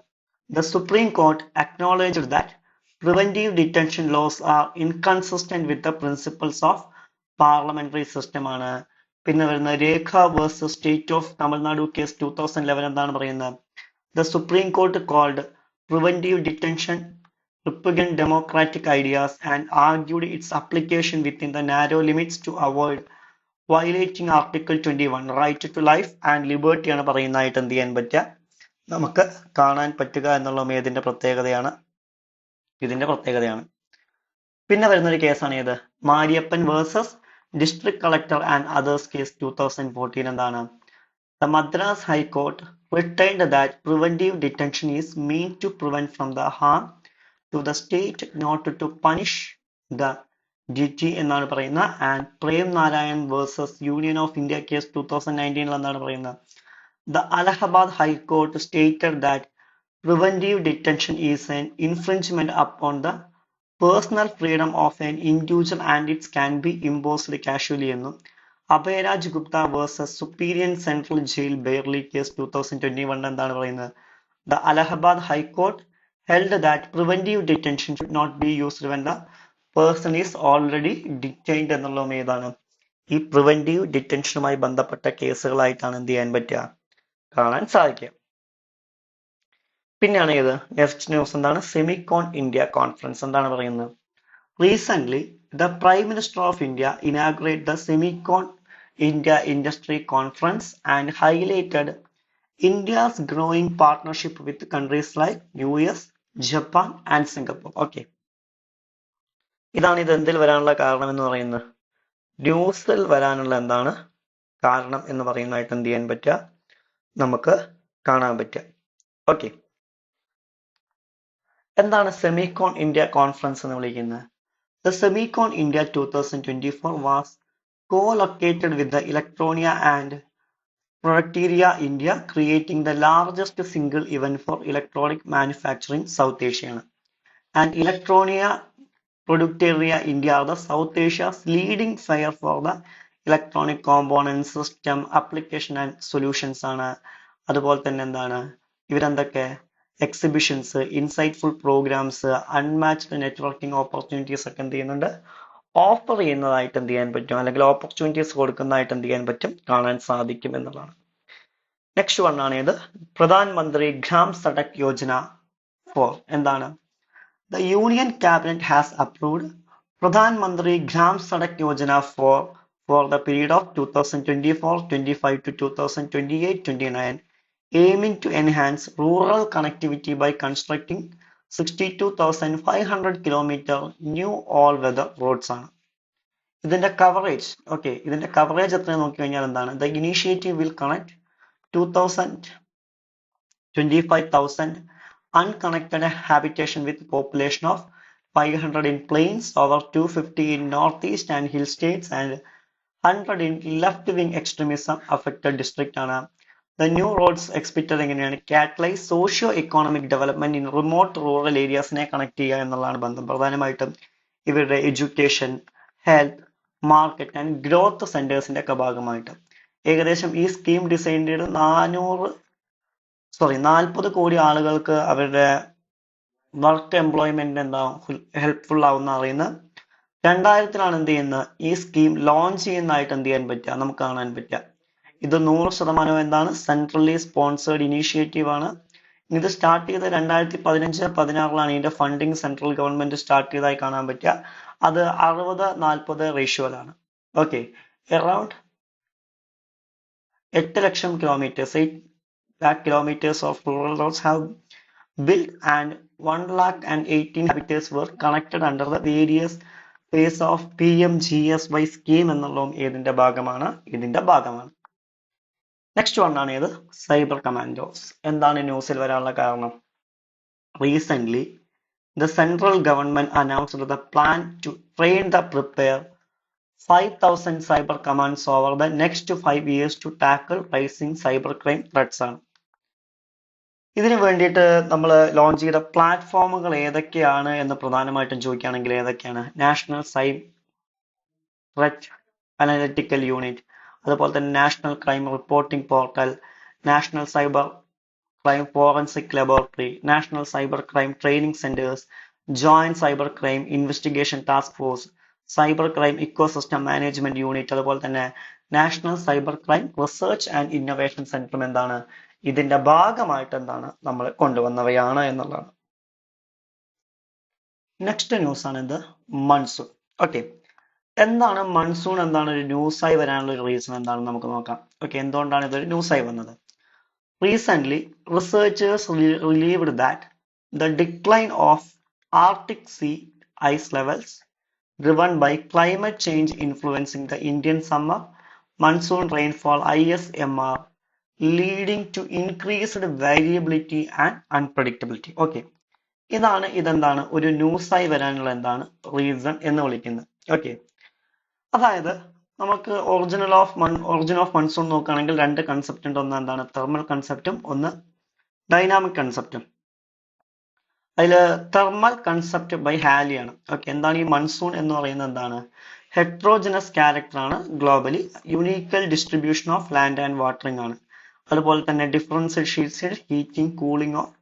The Supreme Court acknowledged that preventive detention laws are inconsistent with the principles of parliamentary system ആണ്. പിന്നെ വരുന്ന Rekha versus state of Tamil Nadu case 2011 എന്താണ് പറയുന്നത്? The Supreme Court called preventive detention repugnant democratic ideas and argued its application within the narrow limits to avoid violating Article 21 right to life and liberty ആണ് പറയുന്നതായിട്ട് എന്ത് ചെയ്യാൻ പറ്റുക നമുക്ക് കാണാൻ പറ്റുക എന്നുള്ളത് ഇതിന്റെ പ്രത്യേകതയാണ്. പിന്നെ വരുന്നൊരു കേസാണ് ഏത്? Mariappan versus district collector and others case 2014 എന്താണ്? The Madras High Court retained that preventive detention is meant to prevent from the harm to the state, not to punish the guilty എന്നാണ് പറയുന്നത്. And Prem Narayan versus union of India case 2019 എന്താണ് പറയുന്നത്? The Allahabad High Court stated that preventive detention is an infringement upon the personal freedom of an individual and it can be imposed casually എന്നും. Abhayaraj Gupta versus superior central jail barely case 2021 എന്താണ് പറയുന്നത്? The Allahabad High Court held that preventive detention should not be used when the person is already detained എന്നുള്ളതും ഏതാണ്? ഈ preventive ഡിറ്റൻഷനുമായി ബന്ധപ്പെട്ട കേസുകളായിട്ടാണ് എന്ത് ചെയ്യാൻ പറ്റുക കാണാൻ സാധിക്കുക. പിന്നെയാണ് ഏത്? നെക്സ്റ്റ് ന്യൂസ് എന്താണ്? സെമിക്കോൺ ഇന്ത്യ കോൺഫറൻസ് എന്താണ് പറയുന്നത്? Recent the Prime Minister of India inaugurated the Semicon India Industry Conference and highlighted India's growing partnership with countries like US, Japan and Singapore. Okay, ഇതാണ് ഇത് എന്തിൽ വരാനുള്ള കാരണം എന്ന് പറയുന്നത്? ന്യൂസിൽ വരാനുള്ള എന്താണ് കാരണം എന്ന് പറയുന്നതായിട്ട് എന്ത് ചെയ്യാൻ പറ്റുക നമുക്ക് കാണാൻ പറ്റുക. ഓക്കെ, എന്താണ് സെമിക്കോൺ ഇന്ത്യ കോൺഫറൻസ് എന്ന് വിളിക്കുന്നത്? The Semicon India 2024 was co-located with the Electronia and Producteria India, creating the largest single event for electronic manufacturing South Asia. And Electronia Producteria India are the South Asia's leading fair for the electronic components, system, application and solutions ആണ്. അതുപോലെ തന്നെ എന്താണ് ഇവരെന്തൊക്കെ exhibitions, insightful programmes, unmatched networking opportunities ഒക്കെ എന്ത് ചെയ്യുന്നുണ്ട്? Offer ചെയ്യുന്നതായിട്ട് എന്ത് ചെയ്യാൻ പറ്റും, അല്ലെങ്കിൽ ഓപ്പർച്യൂണിറ്റീസ് കൊടുക്കുന്നതായിട്ട് എന്ത് ചെയ്യാൻ പറ്റും കാണാൻ സാധിക്കും എന്നുള്ളതാണ്. നെക്സ്റ്റ് വൺ ആണ് ഇത് പ്രധാൻ മന്ത്രി ഗ്രാം സഡക് യോജന 4 എന്താണ്? The Union Cabinet has approved Pradhan Mantri Gram Sadak Yojana for the period of 2024-25 to 2028-29, aiming to enhance rural connectivity by constructing 62,500 kilometer new all-weather roads ആണ്. ഇതിന്റെ കവറേജ് ഇതിന്റെ കവറേജ് എത്ര നോക്കിക്കഴിഞ്ഞാൽ എന്താണ്? The initiative will connect 225,000 unconnected habitation with population of 500 in plains, over 250 in northeast and hill states, and 100 in left-wing extremism affected district ആണ്. The new roads expected എങ്ങനെയാണ്? Catalyze socio-economic development in remote rural areas നെ connect ചെയ്യുക എന്നുള്ളതാണ് ബന്ധം. പ്രധാനമായിട്ടും ഇവരുടെ education, health, market and growth സെന്റേഴ്സിന്റെ ഒക്കെ ഭാഗമായിട്ട് ഏകദേശം ഈ സ്കീം ഡിസൈൻ ചെയ്ത് 40 കോടി ആളുകൾക്ക് അവരുടെ വർക്ക് എംപ്ലോയ്മെന്റ് എന്താവും ഹെൽപ്ഫുൾ ആവുന്ന അറിയുന്ന 2000-ലാണ് എന്ത് ചെയ്യുന്നത് ഈ സ്കീം ലോഞ്ച് ചെയ്യുന്നതായിട്ട് എന്ത് ചെയ്യാൻ പറ്റുക, നമുക്ക് കാണാൻ പറ്റുക. ഇത് 100% എന്താണ്? സെൻട്രലി സ്പോൺസേർഡ് ഇനീഷ്യേറ്റീവ് ആണ്. ഇത് സ്റ്റാർട്ട് ചെയ്ത് 2015-16 ഇതിന്റെ ഫണ്ടിങ് സെൻട്രൽ ഗവൺമെന്റ് സ്റ്റാർട്ട് ചെയ്തതായി കാണാൻ പറ്റുക. അത് 60-40 റേഷ്യോയിലാണ്. Okay, around 8 lakh kilometres, 8 lakh kilometers of rural roads have built and 118 habitats were connected under the various phase of PMGSY scheme എന്നുള്ളതും ഇതിന്റെ ഭാഗമാണ്. നെക്സ്റ്റ് വൺ ആണ് ഇത് സൈബർ കമാൻഡോസ്. എന്താണ് ന്യൂസിൽ വരാനുള്ള കാരണം? Recent the central government announced the plan to train the prepare 5,000 cyber commands over the next 5 years to tackle rising cybercrime threats ആണ്. ഇതിനു വേണ്ടിയിട്ട് നമ്മൾ ലോഞ്ച് ചെയ്ത പ്ലാറ്റ്ഫോമുകൾ ഏതൊക്കെയാണ് എന്ന് പ്രധാനമായിട്ടും ചോദിക്കുകയാണെങ്കിൽ ഏതൊക്കെയാണ്? National cyber threat analytical unit, അതുപോലെ തന്നെ national crime reporting portal, national cyber crime forensic laboratory, national cyber crime training centres, joint cyber crime investigation task force, cyber crime ecosystem management unit, അതുപോലെ തന്നെ national cyber crime research and innovation സെന്ററും എന്താണ് ഇതിന്റെ ഭാഗമായിട്ട് എന്താണ് നമ്മൾ കൊണ്ടുവന്നവയാണ് എന്നുള്ളതാണ്. Next news ആണ് ഇത് മൺസൂൺ. ഓക്കെ, എന്താണ് മൺസൂൺ? എന്താണ് ഒരു ന്യൂസായി വരാനുള്ള ഒരു റീസൺ എന്താണെന്ന് നമുക്ക് നോക്കാം. ഓക്കെ, എന്തുകൊണ്ടാണ് ഇതൊരു ന്യൂസായി വന്നത്? Recently, researchers relieved that the decline of Arctic sea ice levels driven by climate change influencing the Indian summer monsoon rainfall ISMR, leading to increased variability and unpredictability. Okay, ഇതെന്താണ് ഒരു ന്യൂസായി വരാനുള്ള എന്താണ് റീസൺ എന്ന് വിളിക്കുന്നത്. Okay, അതായത് നമുക്ക് origin of monsoon നോക്കുകയാണെങ്കിൽ 2 concept ഉണ്ട്. ഒന്ന് എന്താണ്? തെർമൽ കൺസെപ്റ്റും ഒന്ന് ഡൈനാമിക് കൺസെപ്റ്റും. അതിൽ തെർമൽ കൺസെപ്റ്റ് ബൈ ഹാലി ആണ്. ഓക്കെ, എന്താണ് ഈ മൺസൂൺ എന്ന് പറയുന്നത്? എന്താണ്? ഹെട്രോജനസ് ക്യാരക്ടർ ആണ്, globally unequal distribution of land and watering ആണ്. അതുപോലെ തന്നെ differential heating cooling of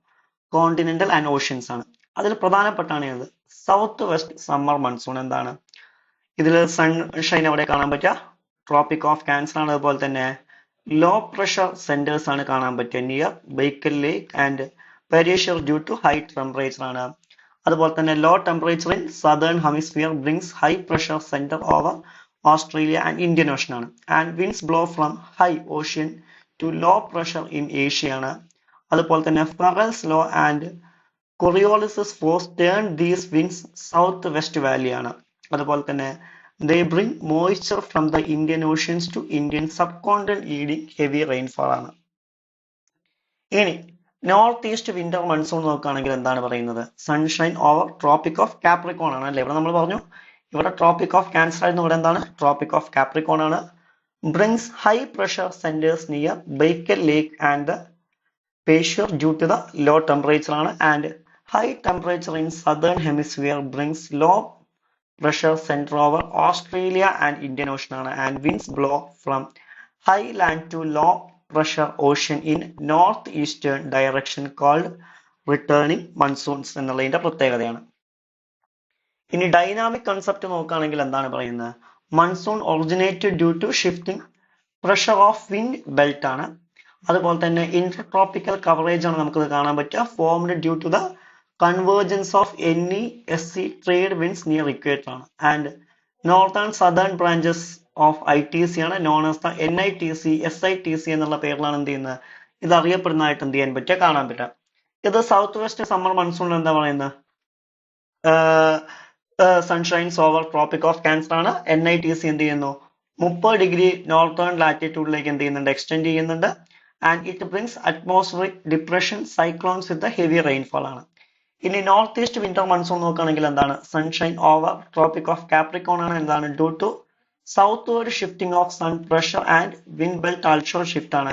continental and oceans ആണ്. അതിൽ പ്രധാനപ്പെട്ടാണ് ഇത് സൗത്ത് വെസ്റ്റ് സമ്മർ മൺസൂൺ. എന്താണ് ഇതിൽ സൺഷൈൻ എവിടെ കാണാൻ പറ്റുക? ട്രോപ്പിക് ഓഫ് ക്യാൻസർ ആണ്. അതുപോലെ തന്നെ ലോ പ്രഷർ സെന്റേഴ്സ് ആണ് കാണാൻ പറ്റുക near Baikal lake and Peshawar due to high temperature ആണ്. അതുപോലെ തന്നെ low temperature in southern hemisphere brings high pressure centre over Australia and Indian ocean ആണ്. And winds blow from high ocean to low pressure in Asia ആണ്. അതുപോലെ തന്നെ Ferrel's law and Coriolis's force turn these winds southwesterly ആണ്. അതുപോലെ തന്നെ they bring moisture from the Indian oceans to Indian subcontinent leading heavy rainfall ആണ്. ഇനി north east winter monsoon നോക്കുകയാണെങ്കിൽ എന്താണ് പറയുന്നത്? Sunshine over tropic of Capricorn ആണ് അല്ലെ. ഇവിടെ നമ്മൾ പറഞ്ഞു ഇവിടെ ട്രോപ്പിക് ഓഫ് ക്യാൻസർ ആയിരുന്നു, ഇവിടെ എന്താണ്? ട്രോപ്പിക് ഓഫ് കാപ്രിക്കോൺ ആണ്. brings high pressure centers near Baker Lake and the Perisher due to the low temperature ആണ്. and high temperature in southern hemisphere brings low pressure center over Australia and Indian Ocean ആണ്. and winds blow from high land to low pressure ocean in northeastern direction called returning monsoons എന്നുള്ളതിന്റെ പ്രത്യേകതയാണ്. ഇനി dynamic concept നോക്കുകയാണെങ്കിൽ എന്താണ് പറയുന്നത്? Monsoon originated due to shifting pressure of wind belt ആണ്. അതുപോലെ തന്നെ ഇന്റർട്രോപ്പിക്കൽ കവറേജ് ആണ് നമുക്കത് കാണാൻ പറ്റുക. Formed due to the convergence of NESC trade winds near equator and northern southern branches of ITC ആണ് known as the NITC SITC എന്നുള്ള പേരിലാണ് എന്ത് ചെയ്യുന്നത് ഇത് അറിയപ്പെടുന്നതായിട്ട് എന്ത് ചെയ്യാൻ പറ്റുക കാണാൻ പറ്റുക ഇത് സൗത്ത് വെസ്റ്റ് സമ്മർ മൺസൂൺ എന്താ പറയുന്നത് സൺഷൈൻസ് ഓവർ ട്രോപ്പിക് ഓഫ് ക്യാൻസർ ആണ് NITC എന്ത് ചെയ്യുന്നു 30 ഡിഗ്രി നോർത്തേൺ ലാറ്റിറ്റ്യൂഡിലേക്ക് എന്ത് ചെയ്യുന്നുണ്ട് എക്സ്റ്റെൻഡ് ചെയ്യുന്നുണ്ട് and it brings atmospheric depression cyclones with heavy rainfall ആണ് ഇനി നോർത്ത് ഈസ്റ്റ് വിന്റർ മൺസൂൺ നോക്കുകയാണെങ്കിൽ എന്താണ് sunshine over tropic of Capricorn ആണ് എന്താണ് due to southward shifting of sun pressure and wind belt also shift ആണ്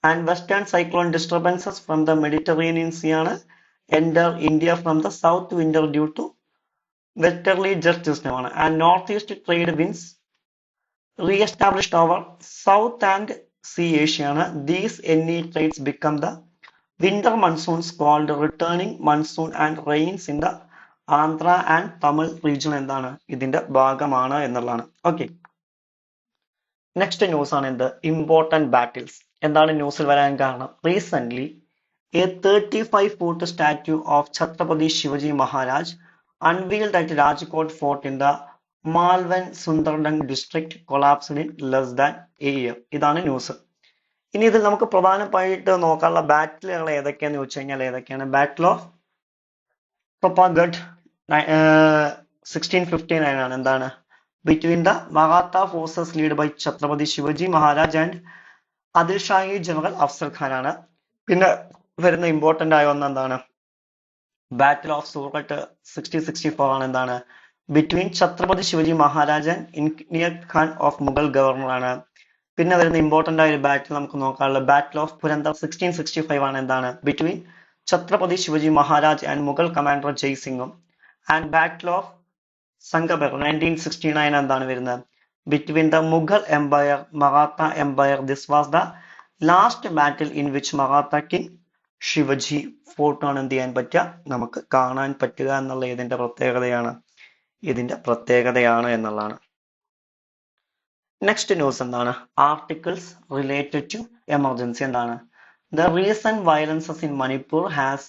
and western cyclone disturbances from the Mediterranean sea ആണ് enter India from the south winter due to westerly just system ആണ് and north east trade winds re-established over South and Sea Asia. These NE trades become the winter monsoons called returning monsoon and rains in the Andhra and Tamil region എന്താണ് ഇതിന്റെ ഭാഗമാണ് എന്നുള്ളതാണ് okay next news ആണ് എന്ത് important battles എന്താണ് ന്യൂസിൽ വരാൻ കാരണം recent a 35-foot statue of Chhatrapati Shivaji Maharaj unveiled at Rajkot Fort in the Malvan Sundardang district collapsed in less than a year. ഇതാണ് ന്യൂസ് ഇനി ഇതിൽ നമുക്ക് പ്രധാനമായിട്ട് നോക്കാനുള്ള ബാറ്റിലുകൾ ഏതൊക്കെയാന്ന് ചോദിച്ചു കഴിഞ്ഞാൽ ഏതൊക്കെയാണ് ബാറ്റിൽ ഓഫ് പ്രൊപ്പാഗഡ് 1659 ആണ് എന്താണ് between the Maratha forces lead by Chhatrapati Shivaji Maharaj and Adil Shahi general Afzal Khan ആണ് പിന്നെ വരുന്ന ഇമ്പോർട്ടന്റ് ആയ ഒന്ന് എന്താണ് ബാറ്റിൽ ഓഫ് സൂററ്റ് 1664 ആണ് എന്താണ് between Chhatrapati Shivaji Maharaj and Inayat Khan of Mughal governor ആണ് പിന്നെ വരുന്ന ഇമ്പോർട്ടന്റ് ആയ ഒരു ബാറ്റിൽ നമുക്ക് നോക്കാനുള്ള ബാറ്റിൽ ഓഫ് പുരന്ദർ 1665 ആണ് എന്താണ് between Chhatrapati Shivaji Maharaj and Mughal commander Jai സിംഗും ആൻഡ് ബാറ്റിൽ ഓഫ് സംഗബർ 1969 എന്താണ് വരുന്നത് between the Mughal empire Maratha empire this was the last battle in which Maratha king Shivaji fought ആണ് എന്ത് ചെയ്യാൻ പറ്റുക നമുക്ക് കാണാൻ പറ്റുക എന്നുള്ള ഇതിന്റെ പ്രത്യേകതയാണ് എന്നുള്ളതാണ് നെക്സ്റ്റ് ന്യൂസ് എന്താണ് ആർട്ടിക്കിൾസ് റിലേറ്റഡ് ടു എമർജൻസി എന്താണ് the recent violences in Manipur has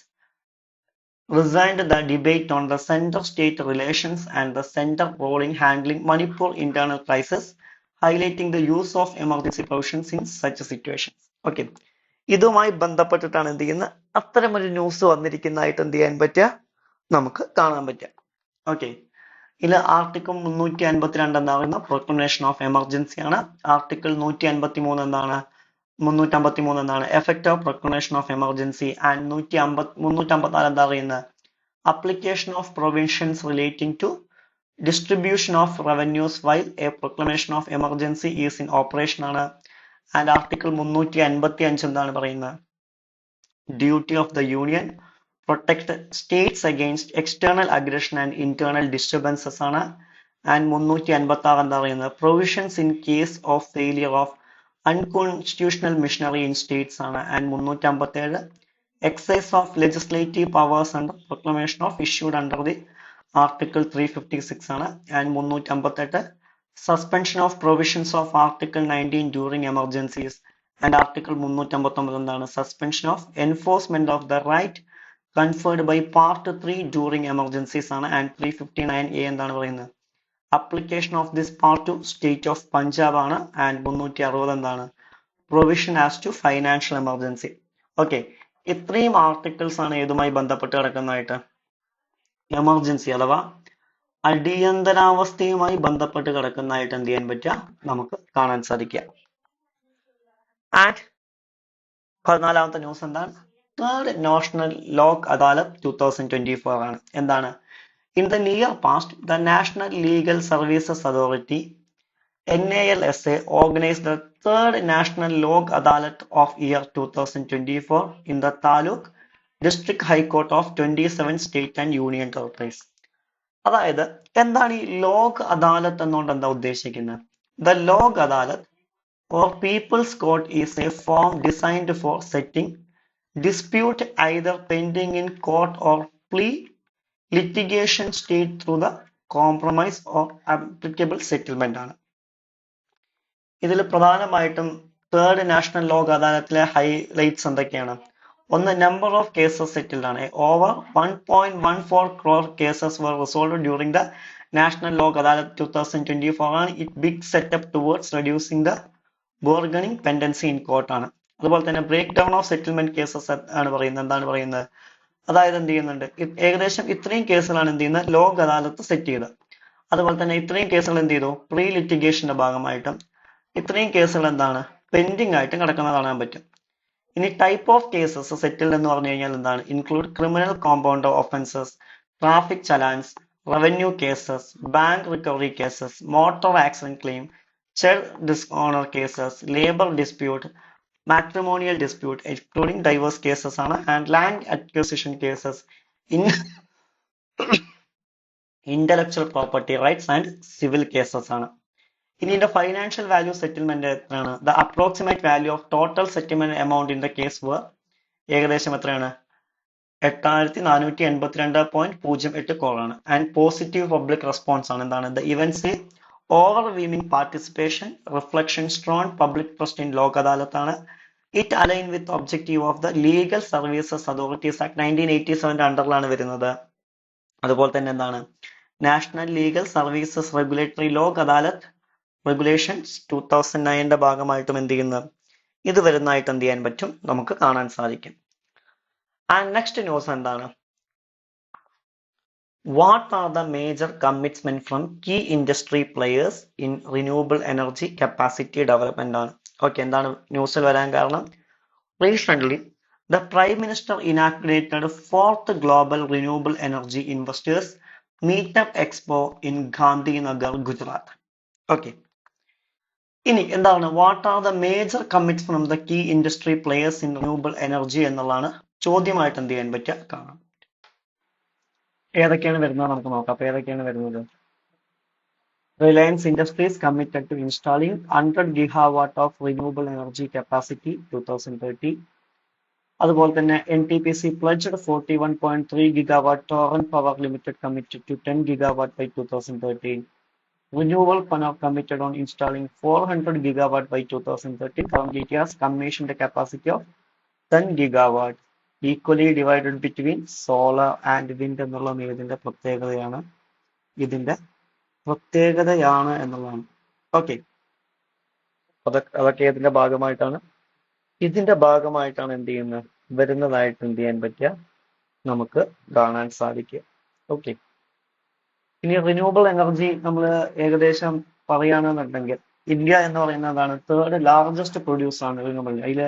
resigned the debate on the center-state relations and the center role in handling Manipur internal crisis, highlighting the use of emergency provisions in such situations. Okay. ഇതുമായി ബന്ധപ്പെട്ടിട്ടാണ് എന്ത് ചെയ്യുന്നത് അത്തരമൊരു news വന്നിരിക്കുന്നതായിട്ട് എന്ത് ചെയ്യാൻ പറ്റുക നമുക്ക് കാണാൻ പറ്റുക ഓക്കെ ഇതിൽ ആർട്ടിക്കിൾ 352 എന്ന് പറയുന്ന പ്രൊക്ലമേഷൻ ഓഫ് എമർജൻസി ആണ് ആർട്ടിക്കിൾ 353 എന്താണ് 353 എന്താണ് effect of proclamation of emergency and 354 എന്താ പറയുന്നത് application of provisions relating to distribution of revenues while a proclamation of emergency is in operation ആണ് ആൻഡ് ആർട്ടിക്കിൾ 355 എന്താണ് പറയുന്നത് duty of the union protect states against external aggression and internal disturbances ആണ് and 356 എന്താ പറയുന്നത് provisions in case of failure of unconstitutional machinery in states ആണ് and 357 exercise of legislative powers under proclamation of issued under the article 356 ആണ് and 358 suspension of provisions of article 19 during emergencies and article 359 എന്താണ് suspension of enforcement of the right conferred by part 3 during emergencies ആണ് and 359A എന്താണ് പറയുന്നത് application of this part to state of Punjab ആണ് and 360 എന്താണ് provision as to financial emergency. Okay, ഇത്രയും articles ആണ് ഏതുമായി ബന്ധപ്പെട്ട് കിടക്കുന്നതായിട്ട് emergency അഥവാ അടിയന്തരാവസ്ഥയുമായി ബന്ധപ്പെട്ട് കിടക്കുന്നതായിട്ട് എന്ത് ചെയ്യാൻ പറ്റുക നമുക്ക് കാണാൻ സാധിക്കുക ആൻഡ് 14ാമത്തെ ന്യൂസ് എന്താണ് തേർഡ് നാഷണൽ ലോക് അദാലത്ത് 2024 ആണ് എന്താണ് In the near past, the National Legal Services Authority NALSA organized the third National Lok Adalat of year 2024 in the Taluk District High Court of 27 state and union territories. അതായത് എന്താണ് ഈ ലോക് അദാലത്ത് എന്നുകൊണ്ട് എന്താ ഉദ്ദേശിക്കുന്നത് The Lok Adalat or People's Court is a form designed for setting dispute either pending in court or plea litigation state through the compromise or applicable settlement ആണ് ഇതിൽ പ്രധാനമായിട്ടും third national ലോക് അദാലത്തിലെ highlights എന്തൊക്കെയാണ് ഒന്ന് number of cases settled ആണ്. Over 1.14 crore cases were resolved during the National Lok Adalat 2024 ആണ്. It big setup towards reducing the bargaining pendency in court ആണ്. അതുപോലെ തന്നെ breakdown of settlement cases ആണ് പറയുന്നത്. എന്താണ് പറയുന്നത്? അതായത് എന്ത് ചെയ്യുന്നുണ്ട്? ഏകദേശം ഇത്രയും കേസുകളാണ് എന്ത് ചെയ്യുന്നത്? ലോക് അദാലത്ത് സെറ്റ് ചെയ്തത്. അതുപോലെ തന്നെ ഇത്രയും കേസുകൾ എന്ത് ചെയ്തു? പ്രീ ലിറ്റിഗേഷന്റെ ഭാഗമായിട്ടും ഇത്രയും കേസുകൾ എന്താണ്? പെൻഡിങ് ആയിട്ടും കിടക്കുന്നത് കാണാൻ പറ്റും. ഇനി ടൈപ്പ് ഓഫ് കേസസ് സെറ്റിൽഡ് എന്ന് പറഞ്ഞു കഴിഞ്ഞാൽ എന്താണ്? Include criminal compound offences, traffic challans, revenue cases, bank recovery cases, motor accident claim, child dishonour cases, labour dispute, matrimonial dispute excluding divorce cases ആണ്, and land acquisition cases, intellectual property rights and civil cases ആണ്. ഇനി ഇതിന്റെ financial value settlement എത്രയാണ്? The approximate value of total settlement amount in the case were ഏകദേശം എത്രയാണ്? 8482.08 crore ആണ്. And positive public response ആണ്. എന്താണ്? The events overwhelming participation, reflection strong public trust in Lok Adalat ആണ്. It align with objective of the Legal Services Authorities Act 1987 അണ്ടറിലാണ് വരുന്നത്. അതുപോലെ തന്നെ എന്താണ്? National legal services regulatory Lok Adalat regulations 2009 ഭാഗമായിട്ടും എന്ത് ചെയ്യുന്നത്? ഇത് വരുന്നതായിട്ട് എന്ത് ചെയ്യാൻ പറ്റും? നമുക്ക് കാണാൻ സാധിക്കും. ആൻഡ് നെക്സ്റ്റ് ന്യൂസ് എന്താണ്? What are the major commitments from key industry players in renewable energy capacity development ആണ്. ഓക്കെ, എന്താണ് ന്യൂസിൽ വരാൻ കാരണം? Recently, the Prime Minister inaugurated 4th Global Renewable Energy Investors Meetup Expo in Gandhinagar, Gujarat. Okay. ഇനി എന്താണ്? What are the major commitments from the key industry players in renewable energy എന്നുള്ളതാണ് ചോദ്യമായിട്ട് എന്ത് ചെയ്യാൻ പറ്റുക? കാണാം. ഏതൊക്കെയാണ് വരുന്നത് നമുക്ക് നോക്കാം. അപ്പൊ ഏതൊക്കെയാണ് വരുന്നത്? Reliance Industries committed to installing 100 gigawatt of renewable energy capacity 2030. അതുപോലെ തന്നെ NTPC pledged 41.3 gigawatt. Torrent Power Limited committed to 10 gigawatt by 2013. Renewable Power committed on installing 400 gigawatt by 2030. Currently it has commissioned a capacity of 10 gigawatt. Equally divided between solar and wind എന്നുള്ളതാണ് ഇതിന്റെ പ്രത്യേകതയാണ്. എന്നുള്ളതാണ്. Okay, അതൊക്കെ ഇതിന്റെ ഭാഗമായിട്ടാണ് എന്ത് ചെയ്യുന്നത്? വരുന്നതായിട്ട് എന്ത് ചെയ്യാൻ പറ്റുക? നമുക്ക് കാണാൻ സാധിക്കുക. ഓക്കെ, ഇനി റിന്യൂവബിൾ എനർജി നമ്മൾ ഏകദേശം പറയുകയാണെന്നുണ്ടെങ്കിൽ ഇന്ത്യ എന്ന് പറയുന്നതാണ് 3rd ലാർജസ്റ്റ് പ്രൊഡ്യൂസർ ആണ് റിന്യൂവബിൾ. അതിൽ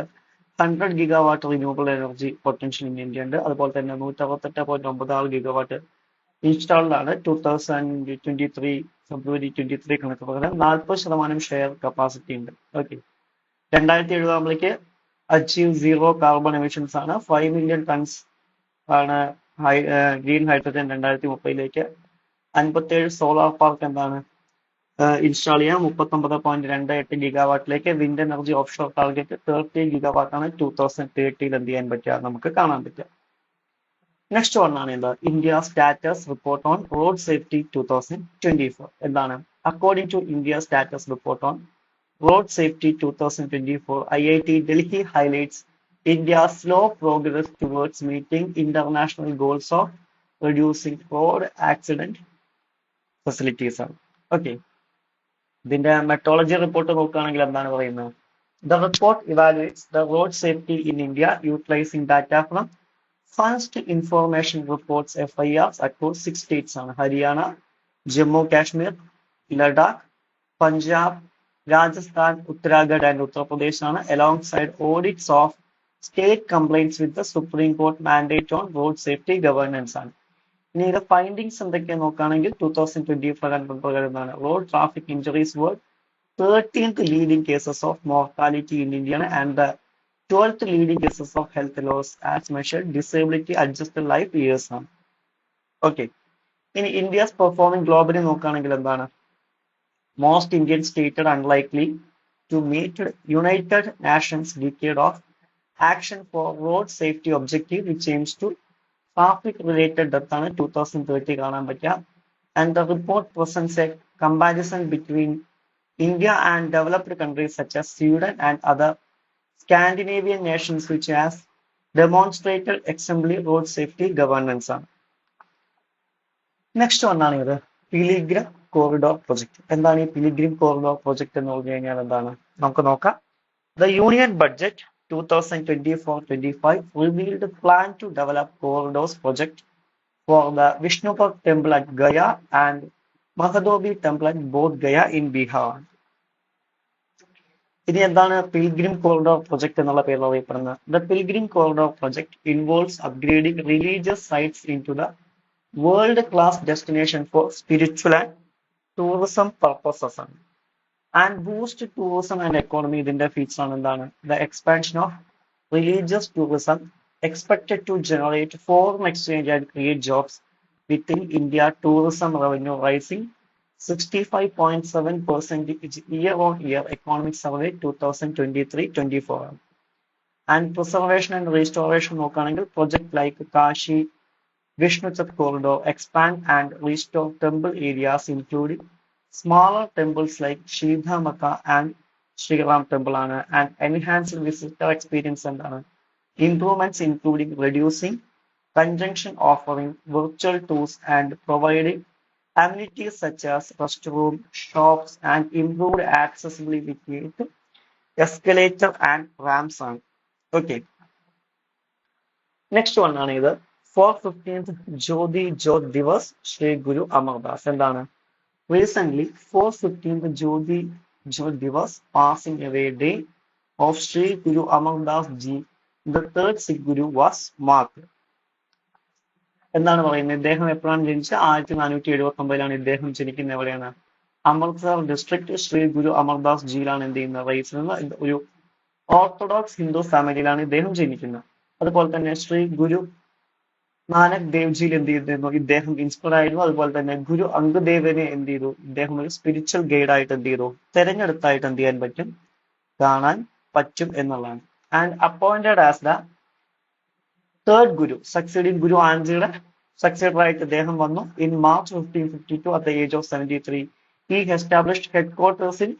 100 gigawatt renewable energy potential in India ഉണ്ട്. അതുപോലെ തന്നെ 168.96 gigawatt ഇൻസ്റ്റാൾഡ് ആണ്. 2023 ഫെബ്രുവരി 23 കണക്ക് പ്രകാരം 40% ഷെയർ കപ്പാസിറ്റി ഉണ്ട്. ഓക്കെ, 2070 ആകുമ്പോഴേക്ക് അച്ചീവ് സീറോ കാർബൺ എമിഷൻസ് ആണ്. 5 million tons ആണ് ഗ്രീൻ ഹൈഡ്രജൻ 2030 57 സോളാർ പാർക്ക് എന്താണ് ഇൻസ്റ്റാൾ ചെയ്യാം. 39.28 ഗിഗാവാട്ടിലേക്ക്. Wind energy offshore target 30 gigawatt ആണ് 2030 എന്ത് ചെയ്യാൻ പറ്റുക? നമുക്ക് കാണാൻ പറ്റുക. നെക്സ്റ്റ് വൺ ആണ് എന്താ? India status report on road safety 2024. എന്താണ്? According to India status report on road safety 2024, IIT Delhi highlights India's slow progress towards meeting international goals of reducing road accident facilities ആണ്. Okay, ഇതിന്റെ metrology report നോക്കുകയാണെങ്കിൽ എന്താണ് പറയുന്നത്? The report evaluates the road safety in India utilizing data from First Information Reports FIRs across 6 states ആണ്. Haryana, Jammu Kashmir, Ladakh, Punjab, Rajasthan, Uttarakhand and Uttar Pradesh ആണ്. Alongside audits of state complaints with the Supreme Court mandate on road safety governance ആണ്. ഇനി ഇതിന്റെ findings എന്തൊക്കെയാണ് നോക്കുകയാണെങ്കിൽ 2024 പ്രകാരം road traffic injuries were 13th leading cases of mortality in India and the 12th leading cases of health loss as measured disability adjusted life years ആണ്. Okay, ഇനി India's performing globally നോക്കുകയാണെങ്കിൽ എന്താണ്? Most Indians stated unlikely to meet United Nations Decade of Action for Road Safety objective, which aims to traffic-related death ആണ് 2030 കാണാൻ പറ്റുക. And the report presents a comparison between India and developed countries such as Sweden and other Scandinavian nations, which has demonstrated exemplary road safety governance ആണ്. Next വന്നാണ് ഇത് pilgrim corridor project. എന്താണ് ഈ pilgrim corridor project എന്ന് പറഞ്ഞു കഴിഞ്ഞാൽ എന്താണ് നമുക്ക് നോക്കാം. The Union Budget 2024-25 revealed a plan to develop corridors project for the Vishnupur temple at Gaya and Mahadobi temple at Bodh Gaya in Bihar. ഇനി എന്താണ് പിൽഗ്രിം കോറിഡോർ പ്രൊജക്ട് എന്നുള്ള പേരിൽ അറിയപ്പെടുന്നത്? The Pilgrim Corridor project involves upgrading religious sites into the world-class destination for spiritual and tourism purposes and boost tourism and economy. ഇതിന്റെ feature ആണ് എന്താണ്? The expansion of religious tourism expected to generate foreign exchange and create jobs within India. Tourism revenue rising 65.7% year on year. Economic Survey 2023-24. And preservation and restoration നോക്കുകയാണെങ്കിൽ project like Kashi Vishnuchat corridor expand and restore temple areas including smaller temples like Shridha Maka and Shriram temple ആണ്. And enhanced visitor experience എന്താണ്? Improvements including reducing congestion, offering virtual tours and providing amenities such as restroom, shops and improved accessibility with escalator and ramps ആണ്. Okay. Next one ആണ് ഇത് 415th Jyoti Jyot Divas Shri Guru Amardas. എന്താണ്? Recently, 415th Jyoti Jyot Divas passing away day of Shri Guru Amardas Ji, the third Sikh Guru, was marked. എന്താണ് പറയുന്നത്? ഇദ്ദേഹം എപ്പോഴാണ് ജനിച്ചത്? 1479 ഇദ്ദേഹം ജനിക്കുന്ന എവിടെയാണ്? അമൃത്സർ ഡിസ്ട്രിക്ട് ശ്രീ ഗുരു അമർദാസ് ജിയിലാണ് എന്ത് ചെയ്യുന്നത്? റൈസിലുള്ള ഒരു ഓർത്തഡോക്സ് ഹിന്ദു ഫാമിലിയിലാണ് ഇദ്ദേഹം ജനിക്കുന്നത്. അതുപോലെ തന്നെ ശ്രീ ഗുരു നാനക് ദേവ്ജിയിൽ എന്ത് ചെയ്തിരുന്നു? ഇദ്ദേഹം ഇൻസ്പയർ ആയിരുന്നു. അതുപോലെ തന്നെ ഗുരു അംഗദേവനെ എന്ത് ചെയ്തു? ഇദ്ദേഹം ഒരു സ്പിരിച്വൽ ഗൈഡ് ആയിട്ട് എന്ത് ചെയ്തു? തെരഞ്ഞെടുത്തായിട്ട് എന്ത് ചെയ്യാൻ പറ്റും? കാണാൻ പറ്റും എന്നുള്ളതാണ്. And appointed as the third Guru, succeeding Guru ആൻജിയുടെ സക്സീഡർ ആയിട്ട് ഇദ്ദേഹം വന്നു. In March 1552 at the age of 73 he established headquarters in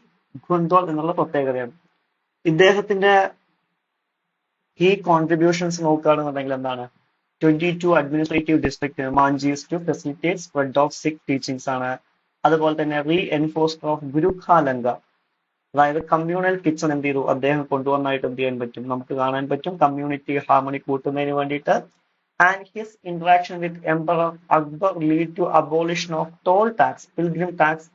Goindwal എന്നുള്ള പ്രത്യേകതയാണ്. ഇദ്ദേഹത്തിന്റെ ഈ കോൺട്രിബ്യൂഷൻസ് നോക്കുകയാണെന്നുണ്ടെങ്കിൽ എന്താണ്? 22 administrative district manjis to facilitate spread of Sikh teachings ആണ്. അതുപോലെ തന്നെ റീ എൻഫോഴ്സ്ഡ് ഓഫ് ഗുരുഖാലങ്ക, അതായത് കമ്മ്യൂണൽ കിച്ചൺ എന്ത് ചെയ്തു? അദ്ദേഹം കൊണ്ടുവന്നായിട്ട് എന്ത് ചെയ്യാൻ പറ്റും? നമുക്ക് കാണാൻ പറ്റും. കമ്മ്യൂണിറ്റി ഹാർമണി കൂട്ടുന്നതിന് വേണ്ടിയിട്ട്. And his interaction with emperor Akbar lead to abolition of toll tax, pilgrim tax.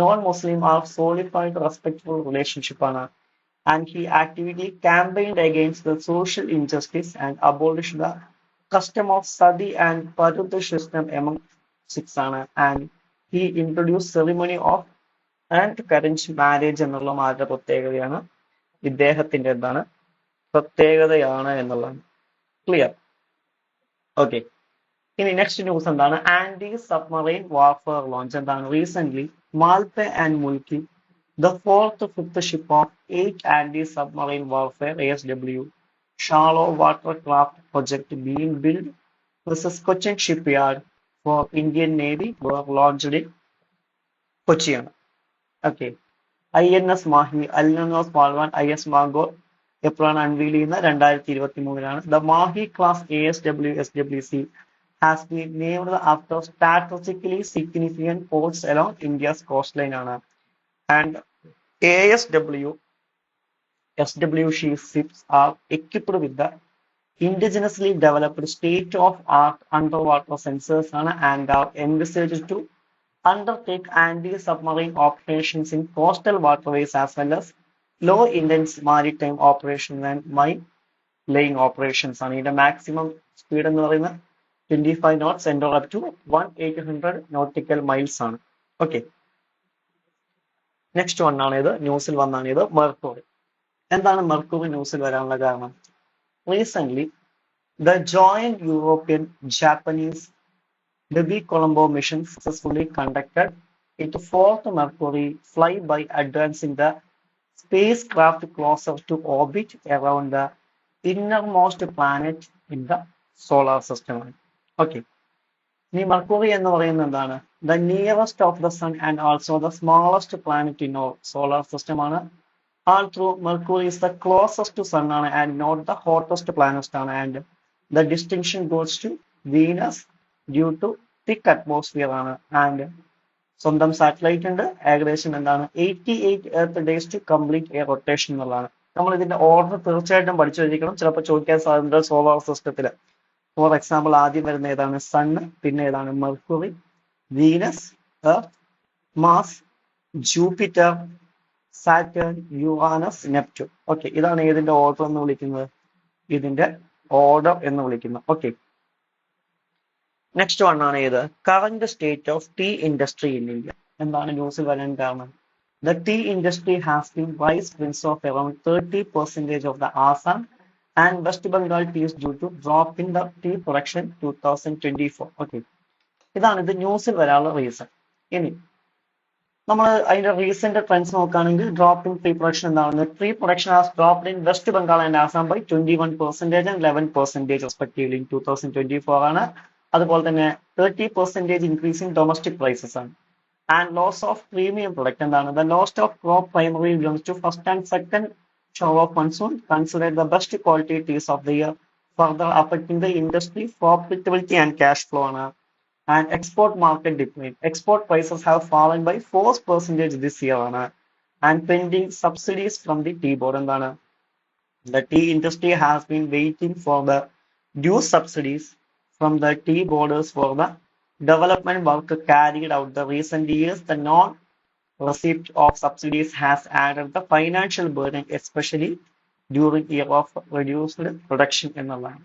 Non Muslim are solidified respectful relationship ആണ്. And he actively campaigned against the social injustice and abolished the custom of sati and parudha system among Sikhs. And he introduced ceremony of and arranged marriage എന്നുള്ള മാറ്റ പ്രത്യേകതയാണ് ഇദ്ദേഹത്തിന്റെ എന്താണ് പ്രത്യേകതയാണ് എന്നുള്ളതാണ്. Clear? Okay. ഇനി next news എന്താണ്? Anti submarine warfare launch. എന്താണ്? Recent Malpe and Mulki, the fourth fifth ship of 8 anti-submarine warfare ASW shallow watercraft project being built with a Cochin shipyard for Indian Navy were launched in Cochin. Okay. INS Mahi, INS Malwan, IS Magor എപ്പോഴാണ് unveil ചെയ്യുന്നത്? 2023. The Mahi class ASW SWC has been named after strategically significant ports along India's coastline ആണ്. And ASW SW ships are equipped with the indigenously developed state-of-art underwater sensors and are envisaged to undertake anti-submarine operations in coastal waterways as well as low-intense maritime operations and mine-laying operations. The maximum speed എന്ന് പറയുന്നത് 25 knots and up to 1800 nautical miles ആണ്. Okay. Next വണ്ണാണ് ഇത്, ന്യൂസിൽ വന്നാണ് ഇത് mercury. എന്താണ് mercury ന്യൂസിൽ വരാനുള്ള കാരണം? Recent the joint European Japanese BepiColombo mission successfully conducted it fourth Mercury fly by advancing the spacecraft closer to orbit around the innermost planet in the solar system. Okay. ഇനി Mercury എന്ന് പറയുന്നത് എന്താണ്? The nearest of the sun and also the smallest planet in our solar system ആണ്. Although Mercury is the closest to Sun and not the hottest planet, and the distinction goes to Venus due to thick atmosphere and സ്വന്തം satellite ഉണ്ട് ഏകദേശം എന്താണ് 88 earth days to complete a rotation എന്നുള്ളതാണ്. നമ്മൾ ഇതിന്റെ order തീർച്ചയായിട്ടും പഠിച്ചു വെച്ചിരിക്കണം. ചിലപ്പോൾ ചോദിക്കാൻ സാധ്യത സോളാർ സിസ്റ്റത്തിൽ. ഫോർ എക്സാമ്പിൾ ആദ്യം വരുന്ന ഏതാണ്? സണ്ണ്, പിന്നെ ഏതാണ്? Mercury, Venus, Earth, Mars, Jupiter, Saturn, Uranus, Neptune. Okay, ഇതാണ് ഏതിന്റെ ഓർഡർ എന്ന് വിളിക്കുന്നത്? ഇതിന്റെ ഓർഡർ എന്ന് വിളിക്കുന്നത്. ഓക്കെ, നെക്സ്റ്റ് വൺ ആണ് ഏത്? Current state of tea industry in India. എന്താണ് ന്യൂസിൽ വരാൻ കാരണം? The tea industry has been vice prince of around 30% of the Assam and West Bengal teas due to drop in the tea production 2024. Okay, ഇതാണ് ഇത് ന്യൂസിൽ വരാനുള്ള reason. ഇനി നമ്മൾ അതിന്റെ റീസെന്റ് ട്രെൻഡ്സ് നോക്കുകയാണെങ്കിൽ ഡ്രോപ്പ് ഇൻ ട്രീ പ്രൊഡക്ഷൻ എന്താണ്? Tree production has dropped in West Bengal and Assam by 21% and 11% respectively in 2024 ആണ്. അതുപോലെ തന്നെ 30% ഇൻക്രീസ് ഇൻ ഡൊമസ്റ്റിക് പ്രൈസസ് ആണ്. And loss of premium product എന്താണ്? The loss of crop primarily belongs to first and second show of monsoon, considered the best quality teas of the year, further affecting the industry profitability and cash flow. And export market decline. Export prices have fallen by 4% this year. And pending subsidies from the tea board. എന്താണ്? The tea industry has been waiting for the due subsidies from the tea borders for the development work carried out the recent years. The non-receipt of subsidies has added the financial burden, especially during year of reduced production in the land.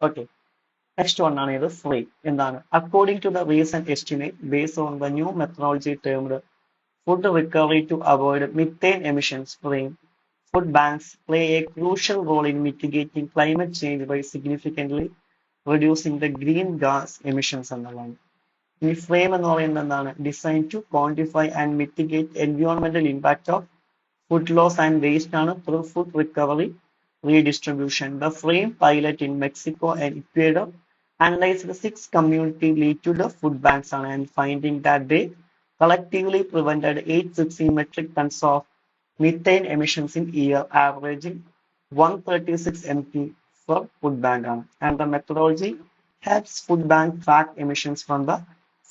Okay, next one is free. According to the recent estimate, based on the new methodology termed food recovery to avoid methane emissions, frame food banks play a crucial role in mitigating climate change by significantly reducing the green gas emissions in the land. ഈ frame എന്ന് പറയുന്നത് എന്താണ്? Design to quantify and mitigate എൻവയോൺമെന്റൽ impact of food loss and waste ആണ് through food recovery redistribution. The frame pilot in Mexico and Ecuador analyzed 6 community lead to the food banks and finding that they collectively prevented 860 metric tons of methane emissions in year, averaging 136 mt for food bank. And the methodology helps food bank track emissions from the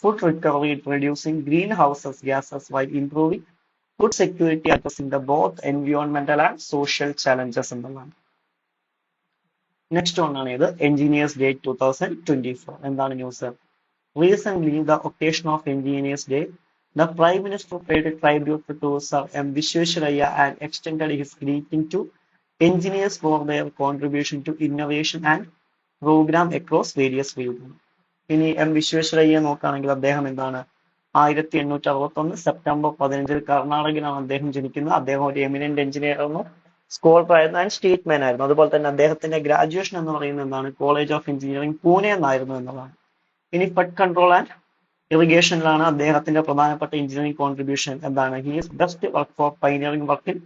food recovery, reducing greenhouse gases while improving food security, addressing the both environmental and social challenges in the land. Next one is the Engineers Day 2024. എന്താണ് news? Recently, the occasion of Engineers Day, the Prime Minister paid a tribute to Sir M. Visvesvaraya and extended his greeting to engineers for their contribution to innovation and program across various fields. ഇനി M വിശ്വേശ്വരയ്യയെ നോക്കുകയാണെങ്കിൽ അദ്ദേഹം എന്താണ്? 1861 September 15 കർണാടകയിലാണ് അദ്ദേഹം ജനിക്കുന്നത്. അദ്ദേഹം ഒരു eminent engineer ആയിരുന്നു, scholar ആയിരുന്നു ആൻഡ് സ്റ്റേറ്റ്മാൻ ആയിരുന്നു. അതുപോലെ തന്നെ അദ്ദേഹത്തിന്റെ ഗ്രാജുവേഷൻ എന്ന് പറയുന്നത് എന്താണ്? കോളേജ് ഓഫ് എഞ്ചിനീയറിംഗ് പൂനെ എന്നായിരുന്നു എന്നുള്ളതാണ്. ഇനി ഫ്ലഡ് കൺട്രോൾ ആൻഡ് ഇറിഗേഷനിലാണ് അദ്ദേഹത്തിന്റെ പ്രധാനപ്പെട്ട എഞ്ചിനീയറിംഗ് കോൺട്രിബ്യൂഷൻ. എന്താണ്? He is best work for pioneering work in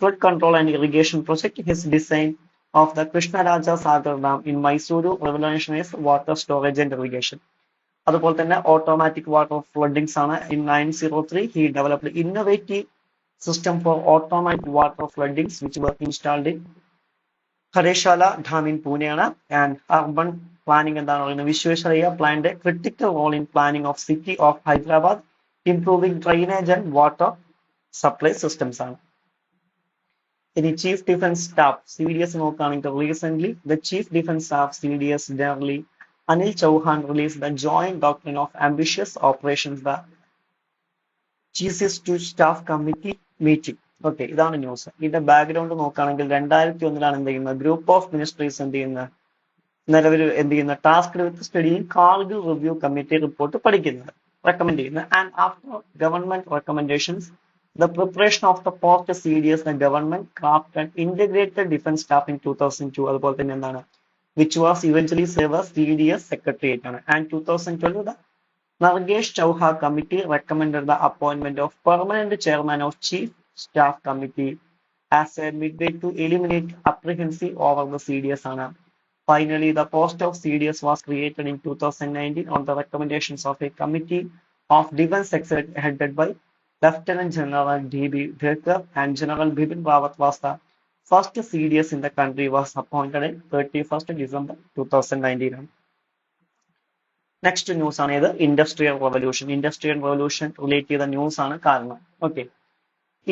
flood control and irrigation project. His design of the Krishnaraja Sagar Dam in Mysuru revolutionized water storage and irrigation. അതുപോലെ തന്നെ automatic water ഫ്ലഡിങ്സ് ആണ്. In 1903 he developed innovative system for automatic water floodings which were installed in Khareshala Dam in Pune. And urban planning എന്താണ് പറയുന്നത്? Visvesvaraya planned a critical role in planning of city of Hyderabad, improving drainage and water supply systems ആണ്. ഇനി chief defence staff CDS നോക്കുകയാണെങ്കിൽ recently the chief defense staff CDS General Anil Chauhan released the joint doctrine of ambitious operations, the chiefs to staff committee meeting. Okay, ഇതാണ് news. ഇതിന്റെ background നോക്കുകയാണെങ്കിൽ 2001 എന്ത് ചെയ്യുന്നത്? Group of ministries എന്ത് ചെയ്യുന്നത്? നിലവിൽ എന്ത് ചെയ്യുന്ന ടാസ്ക് വിത്ത് സ്റ്റഡിയും കാർഗിൽ റിവ്യൂ കമ്മിറ്റി റിപ്പോർട്ട് പഠിക്കുന്നത്, റെക്കമെൻഡ് ചെയ്യുന്നത്. And after government recommendations, the preparation of the post CDS, the government crafted integrated defense staff in 2002. അതുപോലെ തന്നെ എന്താണ്? which was eventually served as CDS secretariat ആണ്. And 2012 the Nargesh Chauhan committee recommended the appointment of permanent chairman of chief staff committee as a midway to eliminate apprehensive over the CDS ആണ്. Finally, the post of CDS was created in 2019 on the recommendations of a committee of defense secretary headed by Lieutenant General D.B. Baker and General Bipin Rawat was the first CDS in the country was appointed in 31st December 2019. Next news ആണ് ഇത് industrial revolution relate ചെയ്ത news ആണ് കാരണം. Okay,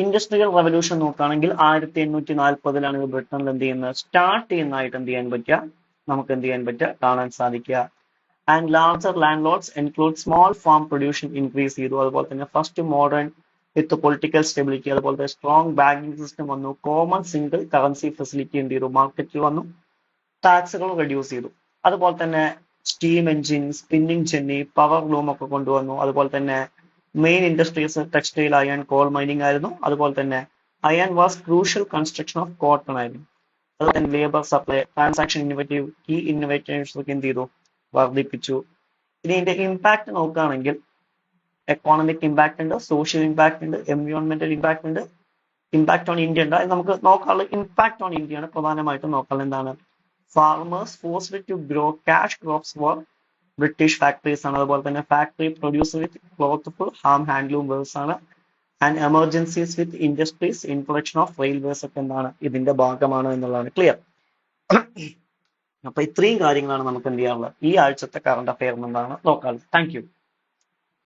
industrial revolution നോക്കുകയാണെങ്കിൽ 1840 ഇത് ബ്രിട്ടനിൽ എന്ത് ചെയ്യുന്നത് സ്റ്റാർട്ട് ചെയ്യുന്നതായിട്ട് എന്ത് ചെയ്യാൻ പറ്റുക, നമുക്ക് എന്ത് ചെയ്യാൻ പറ്റുക, കാണാൻ സാധിക്കുക. And larger landlords include small farm production increase ചെയ്തു. അതുപോലെ തന്നെ first modern with political stability, അതുപോലെ തന്നെ സ്ട്രോങ് ബാങ്കിങ് സിസ്റ്റം വന്നു. കോമൺ സിംഗിൾ കറൻസി ഫെസിലിറ്റി എന്ത് ചെയ്തു, മാർക്കറ്റിൽ വന്നു. ടാക്സുകൾ റെഡ്യൂസ് ചെയ്തു. അതുപോലെ തന്നെ steam engine, spinning jenny, power loom ഒക്കെ കൊണ്ടുവന്നു. അതുപോലെ തന്നെ main industries textile, iron, coal mining ആയിരുന്നു. അതുപോലെ തന്നെ iron was crucial construction of cotton ആയിരുന്നു. അതുപോലെ തന്നെ labour supply, transaction innovative, key innovators ഒക്കെ എന്ത് ചെയ്തു, വർദ്ധിപ്പിച്ചു. ഇനി ഇതിന്റെ ഇമ്പാക്ട് നോക്കുകയാണെങ്കിൽ എക്കോണമിക് ഇമ്പാക്ട് ഉണ്ട്, സോഷ്യൽ ഇമ്പാക്ട് ഉണ്ട്, എൻവയോൺമെന്റൽ ഇമ്പാക്ട് ഉണ്ട്, ഇമ്പാക്ട് ഓൺ ഇന്ത്യ ഉണ്ട്. അത് നമുക്ക് നോക്കാനുള്ള ഇമ്പാക്ട് ഓൺ ഇന്ത്യ ആണ് പ്രധാനമായിട്ടും നോക്കാനുള്ള. എന്താണ്, farmers forced to grow cash crops for British factories ആണ്. അതുപോലെ തന്നെ factory produce with cloth full harm handloom weavers ആണ്. And emergencies with industries, introduction of railways ഒക്കെ എന്താണ് ഇതിന്റെ ഭാഗമാണ് എന്നുള്ളതാണ്. ക്ലിയർ? അപ്പൊ ഇത്രയും കാര്യങ്ങളാണ് നമുക്ക് എന്ത് ചെയ്യാനുള്ളത് ഈ ആഴ്ചത്തെ കറണ്ട് അഫെയർ എന്താണ് നോക്കാനുള്ളത്. Thank you.